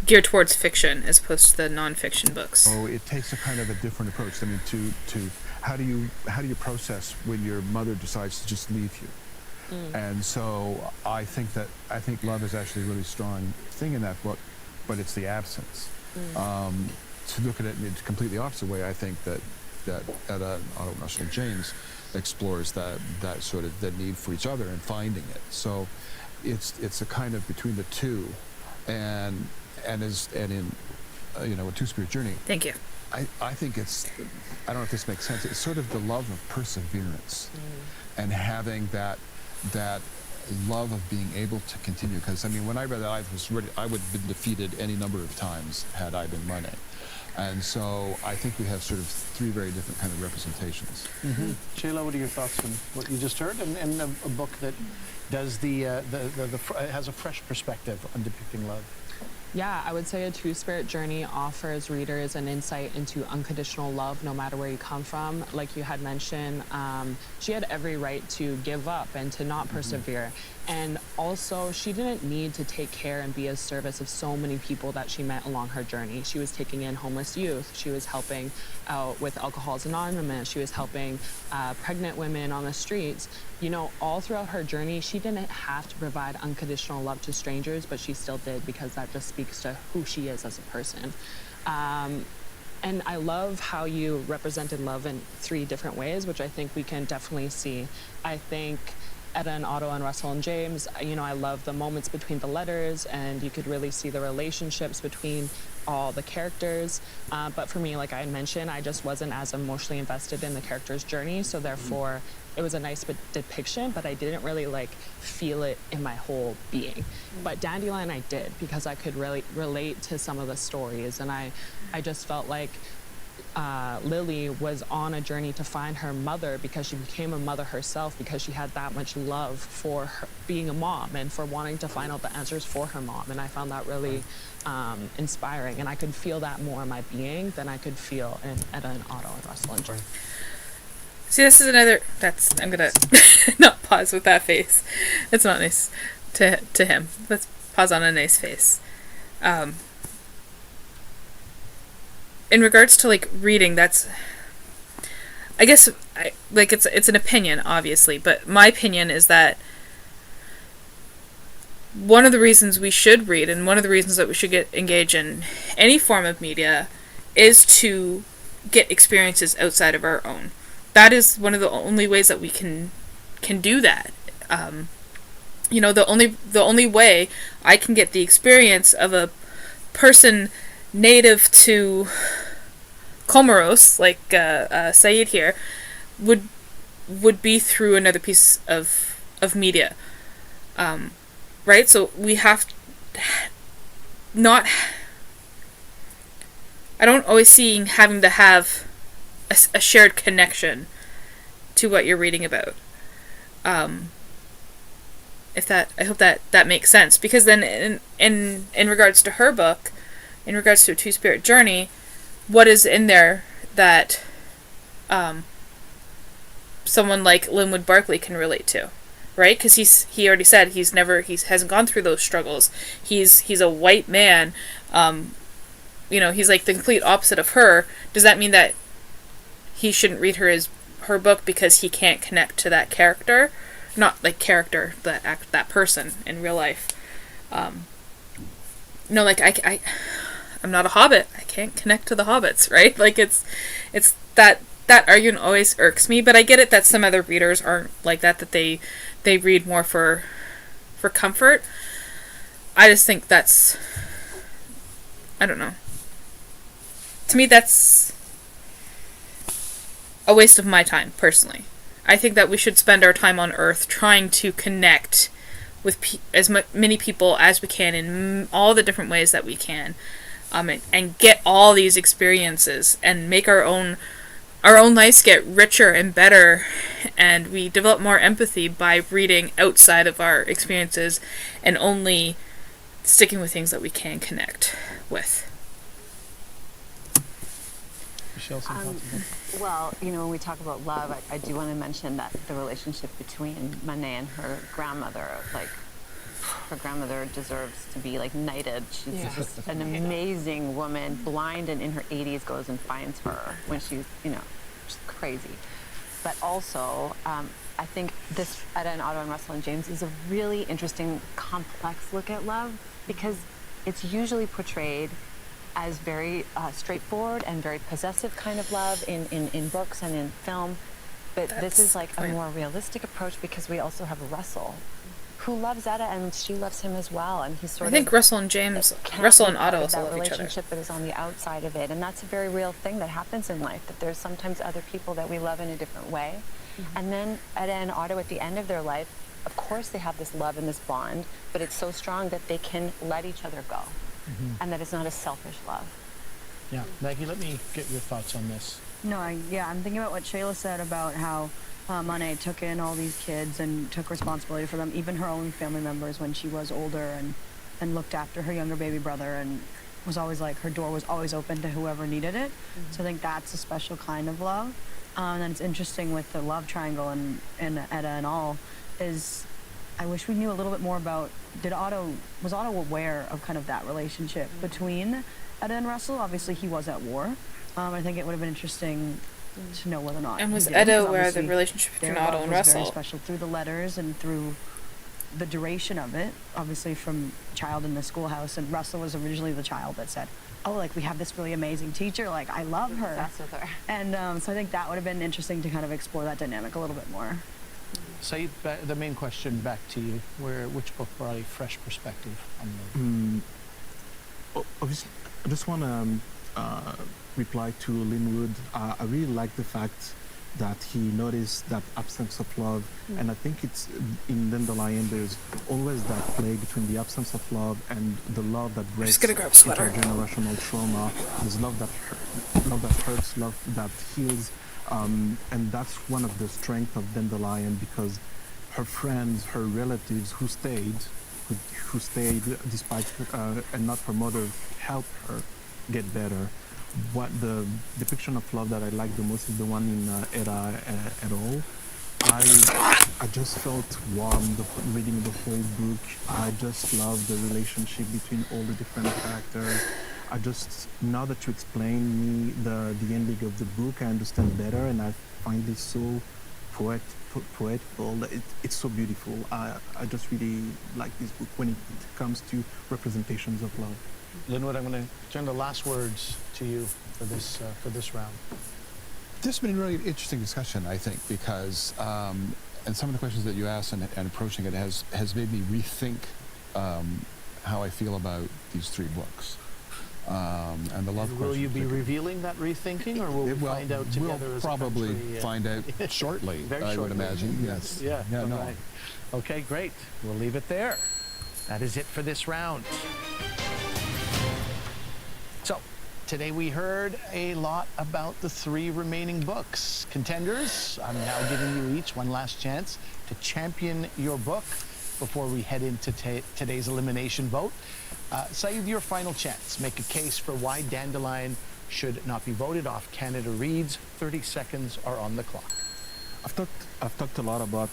geared towards fiction as opposed to the nonfiction books. So it takes a kind of a different approach. I mean, to how do you process when your mother decides to just leave you? And so I think love is actually a really strong thing in that book, but it's the absence. To look at it in a completely opposite way, I think that Etta, Otto, Russell, and James explores that sort of the need for each other and finding it. So it's a kind of between the two, and in a Two-Spirit Journey. Thank you. I think it's, I don't know if this makes sense, it's sort of the love of perseverance and having that love of being able to continue. Because, I mean, when I read that, I would have been defeated any number of times had I been Monet. And so I think we have sort of 3 very different kind of representations. Shayla, what are your thoughts on what you just heard, and a book that does has a fresh perspective on depicting love? Yeah, I would say A Two-Spirit Journey offers readers an insight into unconditional love no matter where you come from. Like you had mentioned, she had every right to give up and to not persevere. And also, she didn't need to take care and be of service of so many people that she met along her journey. She was taking in homeless youth. She was helping out with Alcoholics Anonymous. She was helping pregnant women on the streets. You know, all throughout her journey, she didn't have to provide unconditional love to strangers, but she still did, because that just speaks to who she is as a person. And I love how you represented love in 3 different ways, which I think we can definitely see. I think Etta and Otto and Russell and James, you know, I love the moments between the letters, and you could really see the relationships between all the characters. But for me, like I mentioned, I just wasn't as emotionally invested in the character's journey, so therefore it was a nice depiction, but I didn't really like feel it in my whole being. But Dandelion I did, because I could really relate to some of the stories, and I just felt like Lily was on a journey to find her mother, because she became a mother herself, because she had that much love for her, being a mom, and for wanting to find out the answers for her mom. And I found that really inspiring, and I could feel that more in my being than I could feel in Etta and Otto and Russell and James. See, this is another. I'm gonna not pause with that face. It's not nice to him. Let's pause on a nice face. In regards to like reading, that's, I guess, it's an opinion, obviously, but my opinion is that one of the reasons we should read, and one of the reasons that we should engage in any form of media, is to get experiences outside of our own. That is one of the only ways that we can do that. You know, the only way I can get the experience of a person native to Comoros, like Saeed here, would be through another piece of media, right? So we have not. I don't always see having to have a shared connection to what you're reading about. I hope that makes sense, because then in regards to her book, in regards to A Two-Spirit Journey, what is in there that someone like Linwood Barclay can relate to, right? Because he already said he hasn't gone through those struggles. He's a white man. You know, he's like the complete opposite of her. Does that mean that he shouldn't read her book because he can't connect to that character? Not like character, that person in real life. No, like I'm not a hobbit. I can't connect to the hobbits, right? Like it's that argument always irks me, but I get it that some other readers aren't like that they read more for comfort. I just think that's, I don't know. To me, that's a waste of my time, personally. I think that we should spend our time on Earth trying to connect with as many people as we can in all the different ways that we can, and get all these experiences and make our own lives get richer and better, and we develop more empathy by reading outside of our experiences and only sticking with things that we can connect with. Michelle, some thoughts on that? Well, you know, when we talk about love, I do want to mention that the relationship between Manet and her grandmother, like, her grandmother deserves to be, like, knighted. She's just an amazing woman, blind and in her 80s, goes and finds her when she's, you know, just crazy. But also, I think this Etta and Otto and Russell and James is a really interesting, complex look at love, because it's usually portrayed as very straightforward and very possessive kind of love in books and in film. But this is like a more realistic approach, because we also have Russell, who loves Etta and she loves him as well. And he's sort of... I think Russell and Otto also love each other. Relationship that is on the outside of it. And that's a very real thing that happens in life, that there's sometimes other people that we love in a different way. Mm-hmm. And then Etta and Otto, at the end of their life, of course they have this love and this bond, but it's so strong that they can let each other go. Mm-hmm. And that it's not a selfish love. Yeah. Maggie, let me get your thoughts on this. No, I'm thinking about what Shayla said about how Monet took in all these kids and took responsibility for them, even her own family members, when she was older, and looked after her younger baby brother, and was always like, her door was always open to whoever needed it. Mm-hmm. So I think that's a special kind of love. And it's interesting with the love triangle and Etta and all, is I wish we knew a little bit more about, was Otto aware of kind of that relationship between Etta and Russell? Obviously he was at war. I think it would have been interesting to know whether or not. And was he did, 'cause Etta aware of the obviously relationship between their Otto love and was very Russell? special through the letters and through the duration of it, obviously from child in the schoolhouse, and Russell was originally the child that said, oh, like, we have this really amazing teacher, like, I love her. Obsessed with her. And so I think that would have been interesting to kind of explore that dynamic a little bit more. Saeed, the main question back to you. Which book brought a fresh perspective on Obviously, I just want to reply to Linwood. I really like the fact that he noticed that absence of love, and I think it's in Dandelion there's always that play between the absence of love and the love that breaks intergenerational trauma. There's love that hurts, love that heals, and that's one of the strengths of Dandelion, because her friends, her relatives who stayed despite and not her mother, helped her get better. What the depiction of love that I like the most is the one in Etta et al. I just felt warm reading the whole book. I just love the relationship between all the different characters. Now that you explain me the ending of the book, I understand better, and I find this so poetical. It's so beautiful. I just really like this book when it comes to representations of love. Linwood, I'm going to turn the last words to you for this round. This has been a really interesting discussion, I think, because and some of the questions that you asked and approaching it has made me rethink how I feel about these three books. And the love question. Will you be revealing that rethinking, or will we find out together we'll as probably a country? find out shortly, Very I would shortly. imagine. Yes. Yeah, no. right. Okay, great. We'll leave it there. That is it for this round. So, today we heard a lot about the three remaining books. Contenders, I'm now giving you each one last chance to champion your book before we head into today's elimination vote. Saeed, your final chance. Make a case for why Dandelion should not be voted off. Canada Reads. 30 seconds are on the clock. I've talked a lot about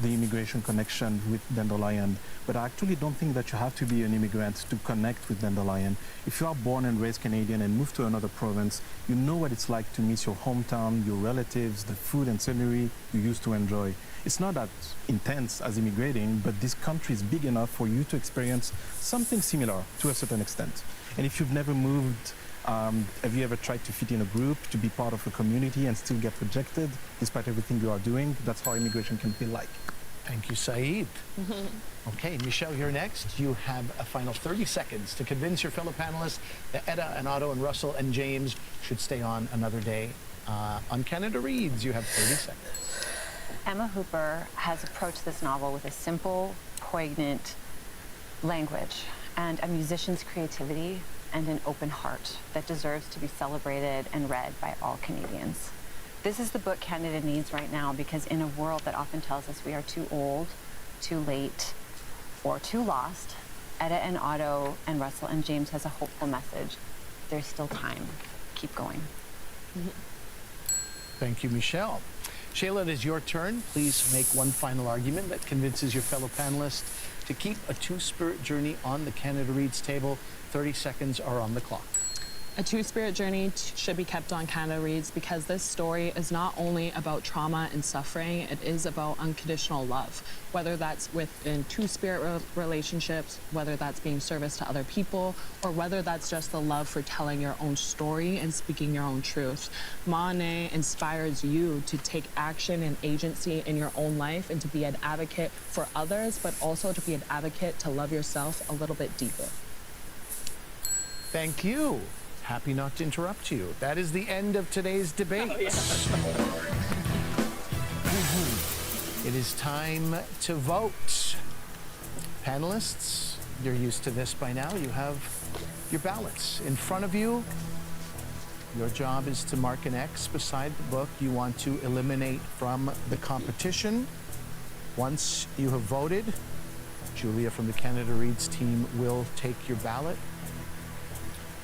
the immigration connection with Dandelion, but I actually don't think that you have to be an immigrant to connect with Dandelion. If you are born and raised Canadian and move to another province, you know what it's like to miss your hometown, your relatives, the food and scenery you used to enjoy. It's not that intense as immigrating, but this country is big enough for you to experience something similar to a certain extent. And if you've never moved, have you ever tried to fit in a group, to be part of a community and still get rejected despite everything you are doing? That's how immigration can feel like. Thank you, Saeed. Okay, Michelle, you're next. You have a final 30 seconds to convince your fellow panelists that Etta and Otto and Russell and James should stay on another day on Canada Reads. You have 30 seconds. Emma Hooper has approached this novel with a simple, poignant language and a musician's creativity and an open heart that deserves to be celebrated and read by all Canadians. This is the book Canada needs right now, because in a world that often tells us we are too old, too late, or too lost, Etta and Otto and Russell and James has a hopeful message. There's still time. Keep going. Thank you, Michelle. Shayla, it is your turn. Please make one final argument that convinces your fellow panelists to keep A Two-Spirit Journey on the Canada Reads table. 30 seconds are on the clock. A Two-Spirit Journey should be kept on Canada Reads because this story is not only about trauma and suffering, it is about unconditional love, whether that's within two-spirit relationships, whether that's being service to other people, or whether that's just the love for telling your own story and speaking your own truth. Monet inspires you to take action and agency in your own life and to be an advocate for others, but also to be an advocate to love yourself a little bit deeper. Thank you. Happy not to interrupt you. That is the end of today's debate. It is time to vote. Panelists, you're used to this by now. You have your ballots in front of you. Your job is to mark an X beside the book you want to eliminate from the competition. Once you have voted, Julia from the Canada Reads team will take your ballot.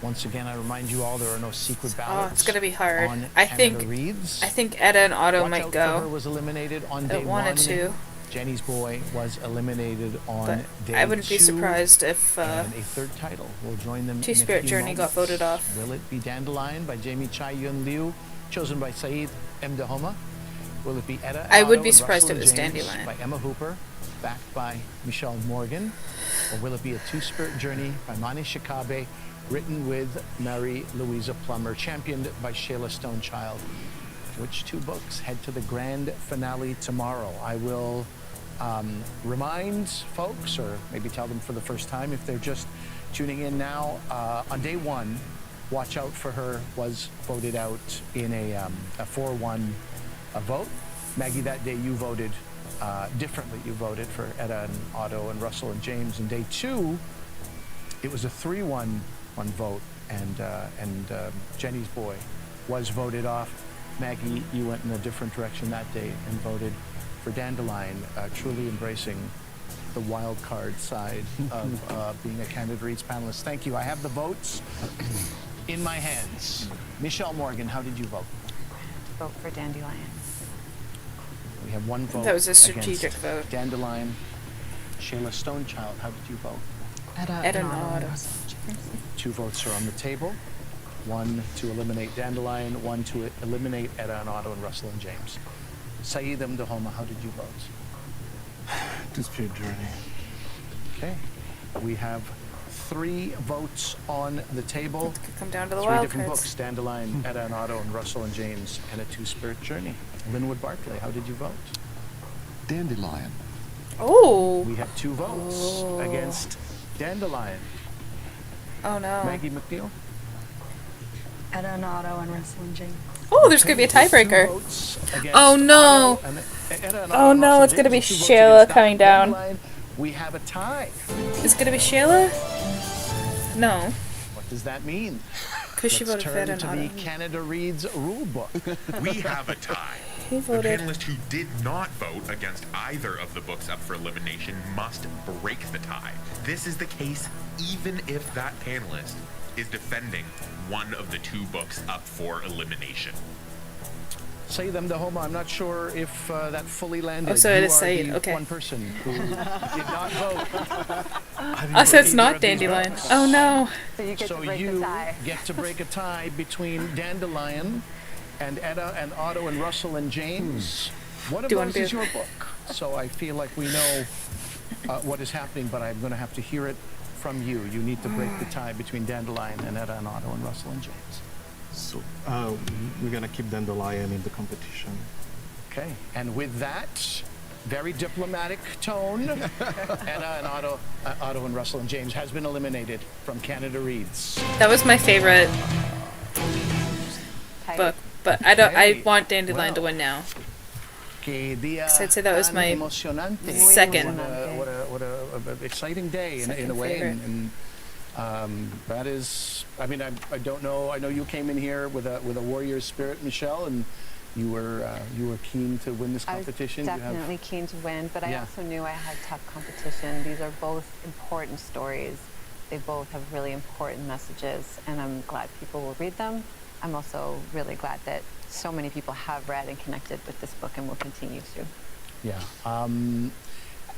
Once again, I remind you all there are no secret ballots. Oh, it's gonna be hard. On I Canada think Reads. Etta and Otto Watch might Out go. For Her was eliminated on day I wanted one. to. Jenny's Boy was eliminated on But day I wouldn't be 2, surprised if and a third title will join them. Two in a Spirit few Journey got moments. voted off. Will it be Dandelion by Jamie Chai Yun Liu, chosen by Saeed M. Dahoma? Will it be Etta I would Otto be and surprised Russell if it was and James Dandelion. by Emma Hooper, backed by Michelle Morgan? Or will it be A Two-Spirit Journey by Mane Shikabe, written with Mary Louisa Plummer, championed by Shayla Stonechild? Which two books head to the grand finale tomorrow? I will remind folks, or maybe tell them for the first time if they're just tuning in now, on day 1, Watch Out for Her was voted out in a 4-1 vote. Maggie, that day you voted differently. You voted for Etta and Otto and Russell and James. And day 2, it was a 3-1 vote, and Jenny's Boy was voted off. Maggie, you went in a different direction that day and voted for Dandelion, truly embracing the wild card side of being a Canada Reads panelist. Thank you. I have the votes in my hands. Michelle Morgan, how did you vote? Vote for Dandelion. We have one vote. That was a strategic against vote. Dandelion. Shayla Stonechild, how did you vote? Etta and Otto. 2 votes are on the table. 1 to eliminate Dandelion, 1 to eliminate Etta and Otto and Russell and James. Saeed M. Dahoma, how did you vote? Two-Spirit Journey. Okay. We have 3 votes on the table. It could come down to the 3 wild different cards. books, Dandelion, Etta and Otto, and Russell and James, and A Two-Spirit Journey. Linwood Barclay, how did you vote? Dandelion. Oh. We have 2 votes against Dandelion. Oh no. Maggie McNeil? Etta and Otto and Russell and James. Oh, there's gonna be a tiebreaker. Oh no. Oh no, it's gonna be Shayla coming down. We have a tie. It's gonna be Shayla? No. What does that mean? Because she voted for Etta Let's and turn Otto. to the Canada Reads rule book. We have a tie. Who The voted? panelist who did not vote against either of the books up for elimination must break the tie. This is the case even if that panelist is defending one of the 2 books up for elimination. Say them to Homa. I'm not sure if that fully landed. Oh, so it You is are Said, the okay. one person who did not vote. Oh, so it's not Dandelion. Oh no. So you get So to break you the tie. get to break a tie between Dandelion and Etta and Otto and Russell and James. One of Do you wanna those is do- your book. So I feel like we know what is happening, but I'm going to have to hear it from you. You need to break the tie between Dandelion and Etta and Otto and Russell and James. So we're gonna keep Dandelion in the competition. Okay. And with that very diplomatic tone, Etta and Otto and Russell and James has been eliminated from Canada Reads. That was my favorite Tight. book, but I don't. I Okay. want Dandelion to Well. win now. Que dia So I'd say that was tan my emocionante. second. What a exciting day in a Second way, favorite. and that is. I mean, I don't know. I know you came in here with a warrior spirit, Michelle, and you were keen to win this I was competition. definitely keen to win, but I Yeah. also knew I had tough competition. These are both important stories. They both have really important messages, and I'm glad people will read them. I'm also really glad that so many people have read and connected with this book and will continue to. Yeah.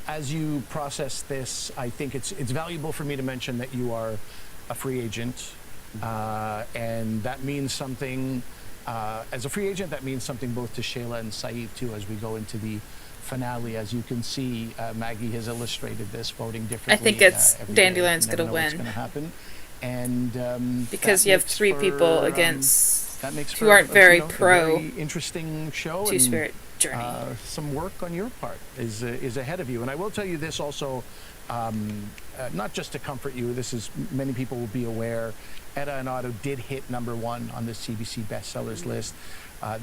As you process this, I think it's valuable for me to mention that you are a free agent, and that means something. As a free agent, that means something both to Shayla and Saeed too. As we go into the finale, as you can see, Maggie has illustrated this, voting differently. I think it's every day. Dandelion's Never gonna know what's win. gonna happen. And Because that you have makes 3 people for, against that makes who for, aren't very a pro very interesting show. Two and, Spirit Journey. some work on your part is ahead of you. And I will tell you this also, not just to comfort you. This is many people will be aware. Etta and Otto did hit #1 on the CBC bestsellers list.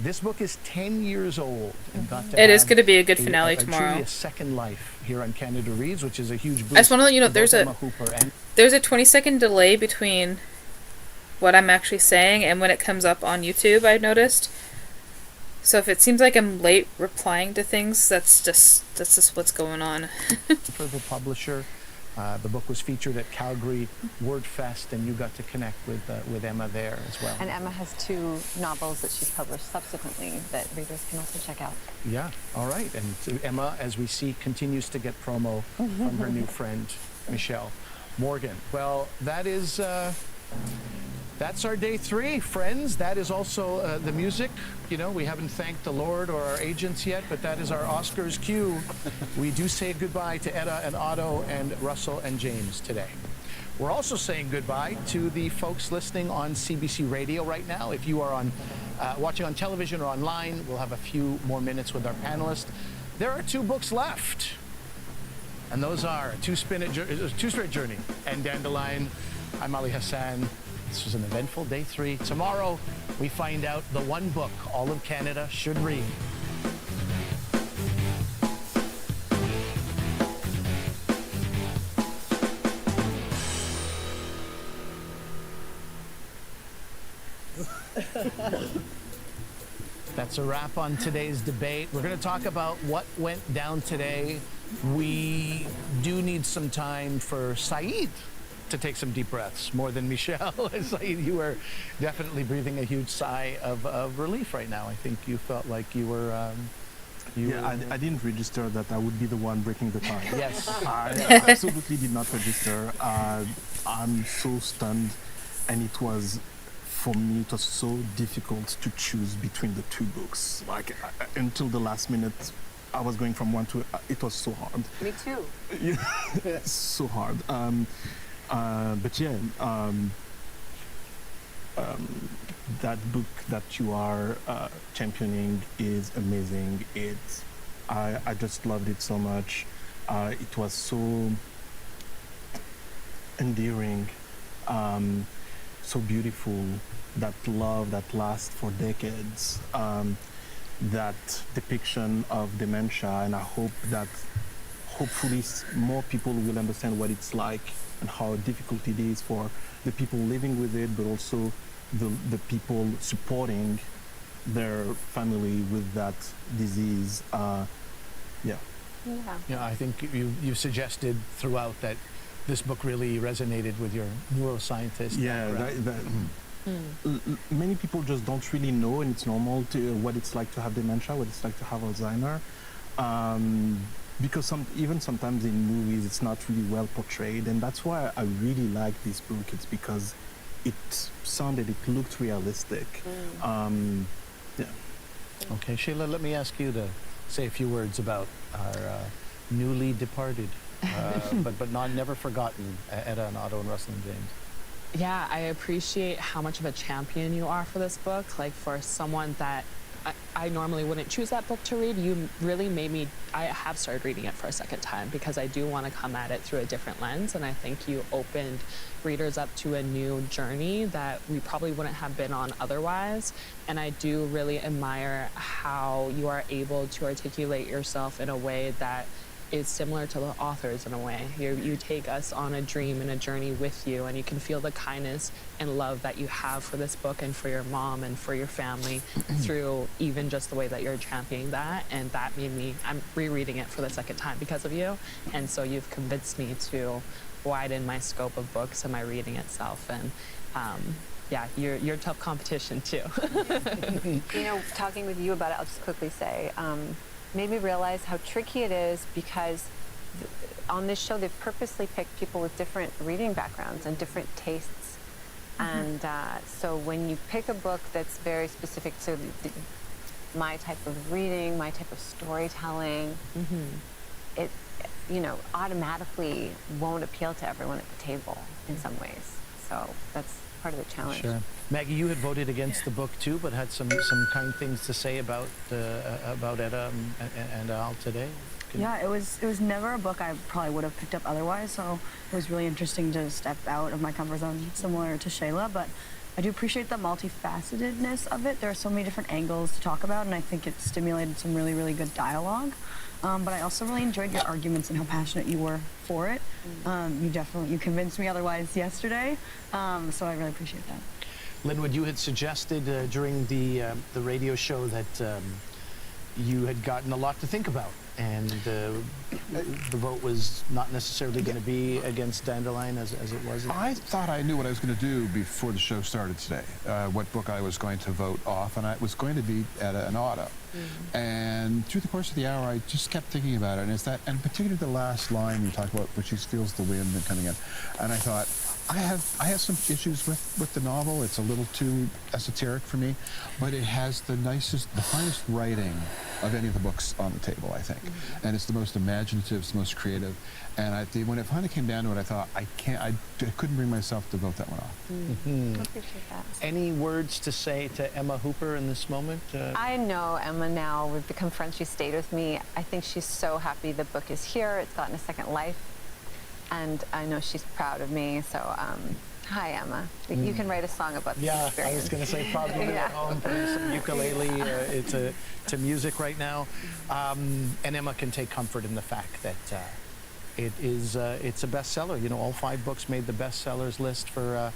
This book is 10 years old and got to It is have going to be a good finale truly tomorrow. a second life here on Canada Reads, which is a huge boost. I just want to let you know for there's both a Emma Hooper and there's a 20-second delay between what I'm actually saying and when it comes up on YouTube. I've noticed. So if it seems like I'm late replying to things, that's just what's going on. for the publisher. The book was featured at Calgary WordFest, and you got to connect with Emma there as well. And Emma has 2 novels that she's published subsequently that readers can also check out. Yeah, all right. And so Emma, as we see, continues to get promo from her new friend, Michelle Morgan. Well, that is... that's our day 3, friends. That is also the music. You know, we haven't thanked the Lord or our agents yet, but that is our Oscars cue. We do say goodbye to Etta and Otto and Russell and James today. We're also saying goodbye to the folks listening on CBC Radio right now. If you are on watching on television or online, we'll have a few more minutes with our panelists. There are 2 books left, and those are Two-Spirit Journey and Dandelion. I'm Ali Hassan. This was an eventful day 3. Tomorrow, we find out the one book all of Canada should read. That's a wrap on today's debate. We're going to talk about what went down today. We do need some time for Saeed to take some deep breaths, more than Michelle. Saeed, you were definitely breathing a huge sigh of relief right now. I think you felt like you were... I didn't register that I would be the one breaking the tie. Yes. I absolutely did not register. I'm so stunned, and it was, for me, it was so difficult to choose between the 2 books. Like, until the last minute, I was going from one to... it was so hard. Me too. Yeah, so hard. But yeah, that book that you are championing is amazing. I just loved it so much. It was so endearing, so beautiful. That love that lasts for decades. That depiction of dementia, and I hope that hopefully more people will understand what it's like and how difficult it is for the people living with it, but also the people supporting their family with that disease. Yeah, I think you suggested throughout that this book really resonated with your neuroscientist. Yeah, many people just don't really know, and it's normal to what it's like to have dementia, what it's like to have Alzheimer. Because even sometimes in movies it's not really well portrayed, and that's why I really like this book. It's because it looked realistic. Yeah. Okay, Sheila, let me ask you to say a few words about our newly departed, but never forgotten, Etta and Otto and Russell and James. Yeah, I appreciate how much of a champion you are for this book. Like, for someone that I normally wouldn't choose that book to read, you really made me... I have started reading it for a second time because I do want to come at it through a different lens, and I think you opened readers up to a new journey that we probably wouldn't have been on otherwise. And I do really admire how you are able to articulate yourself in a way that is similar to the authors in a way. You take us on a dream and a journey with you, and you can feel the kindness and love that you have for this book and for your mom and for your family through even just the way that you're championing that. And that made me... I'm rereading it for the second time because of you, and so you've convinced me to widen my scope of books and my reading itself. And yeah, you're tough competition too. You know, talking with you about it, I'll just quickly say, made me realize how tricky it is, because on this show they've purposely picked people with different reading backgrounds and different tastes. And so when you pick a book that's very specific to my type of reading, my type of storytelling, it, you know, automatically won't appeal to everyone at the table in some ways. So that's part of the challenge. Sure. Maggie, you had voted against the book too, but had some kind things to say about Etta and Al today. Yeah, it was never a book I probably would have picked up otherwise, so it was really interesting to step out of my comfort zone, similar to Shayla, but I do appreciate the multifacetedness of it. There are so many different angles to talk about, and I think it stimulated some really, really good dialogue. But I also really enjoyed your arguments and how passionate you were for it. You convinced me otherwise yesterday, so I really appreciate that. Linwood, you had suggested during the radio show that you had gotten a lot to think about, and the vote was not necessarily going to be against Dandelion as it was? I thought I knew what I was going to do before the show started today, what book I was going to vote off, and it was going to be at an auto. And through the course of the hour, I just kept thinking about it, and particularly the last line you talked about, where she feels the wind and coming in, and I thought, I have some issues with the novel. It's a little too esoteric for me, but it has the finest writing of any of the books on the table, I think. And it's the most imaginative, it's the most creative. And when it finally came down to it, I thought, I couldn't bring myself to vote that one off. I appreciate that. Any words to say to Emma Hooper in this moment? I know Emma now. We've become friends. She stayed with me. I think she's so happy the book is here. It's gotten a second life. And I know she's proud of me. So, hi, Emma. You can write a song about this experience. I was going to say probably at home playing some ukulele to music right now. And Emma can take comfort in the fact that it's a bestseller. You know, all 5 books made the bestsellers list for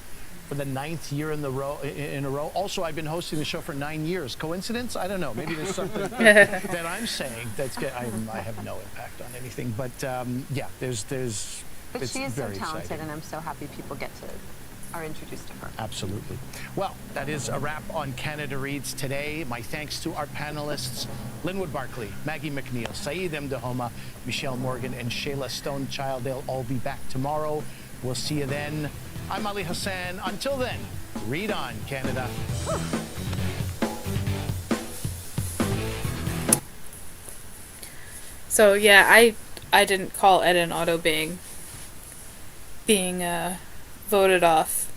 the 9th year in a row. Also, I've been hosting the show for 9 years. Coincidence? I don't know. Maybe there's something that I'm saying that's good. I have no impact on anything. But yeah, But it's she is so very talented, exciting. and I'm so happy people are introduced to her. Absolutely. Well, that is a wrap on Canada Reads today. My thanks to our panelists, Linwood Barkley, Maggie McNeil, Saeed Mdahoma, Michelle Morgan, and Shayla Stonechild. They'll all be back tomorrow. We'll see you then. I'm Ali Hassan. Until then, read on, Canada. So yeah, I didn't call Ed and Otto being voted off,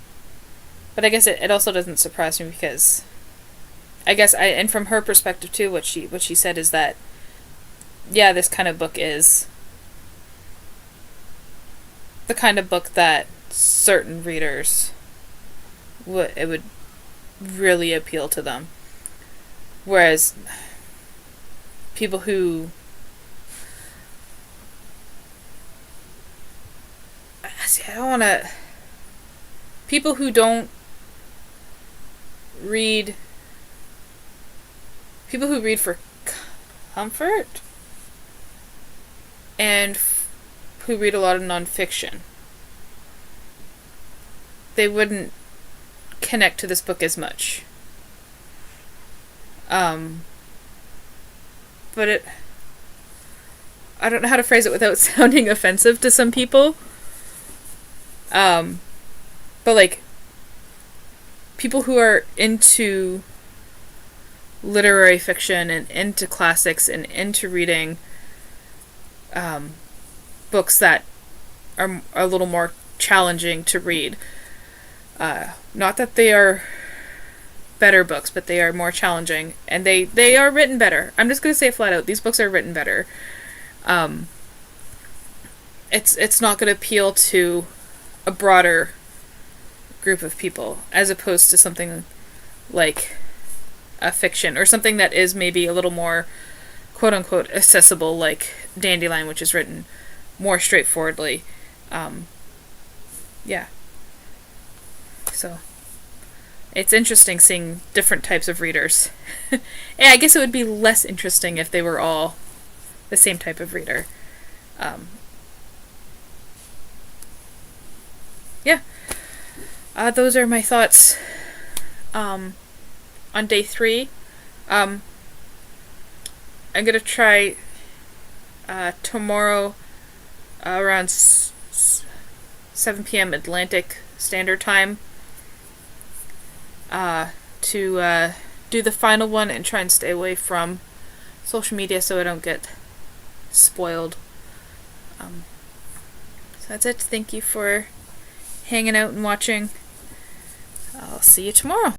but I guess it also doesn't surprise me, because I guess and from her perspective too, what she said is that, yeah, this kind of book is the kind of book that certain readers would really appeal to them, whereas people who people who don't read, people who read for comfort and who read a lot of nonfiction, they wouldn't connect to this book as much. But I don't know how to phrase it without sounding offensive to some people. But like, people who are into literary fiction and into classics and into reading books that are a little more challenging to read. Not that they are better books, but they are more challenging, and they are written better. I'm just going to say it flat out, these books are written better. It's not going to appeal to a broader group of people, as opposed to something like a fiction, or something that is maybe a little more quote-unquote accessible, like Dandelion, which is written more straightforwardly. Yeah. So, it's interesting seeing different types of readers. And I guess it would be less interesting if they were all the same type of reader. Yeah. Those are my thoughts on day 3. I'm gonna try tomorrow around 7 p.m. Atlantic Standard Time to do the final one and try and stay away from social media so I don't get spoiled. So that's it. Thank you for hanging out and watching. I'll see you tomorrow.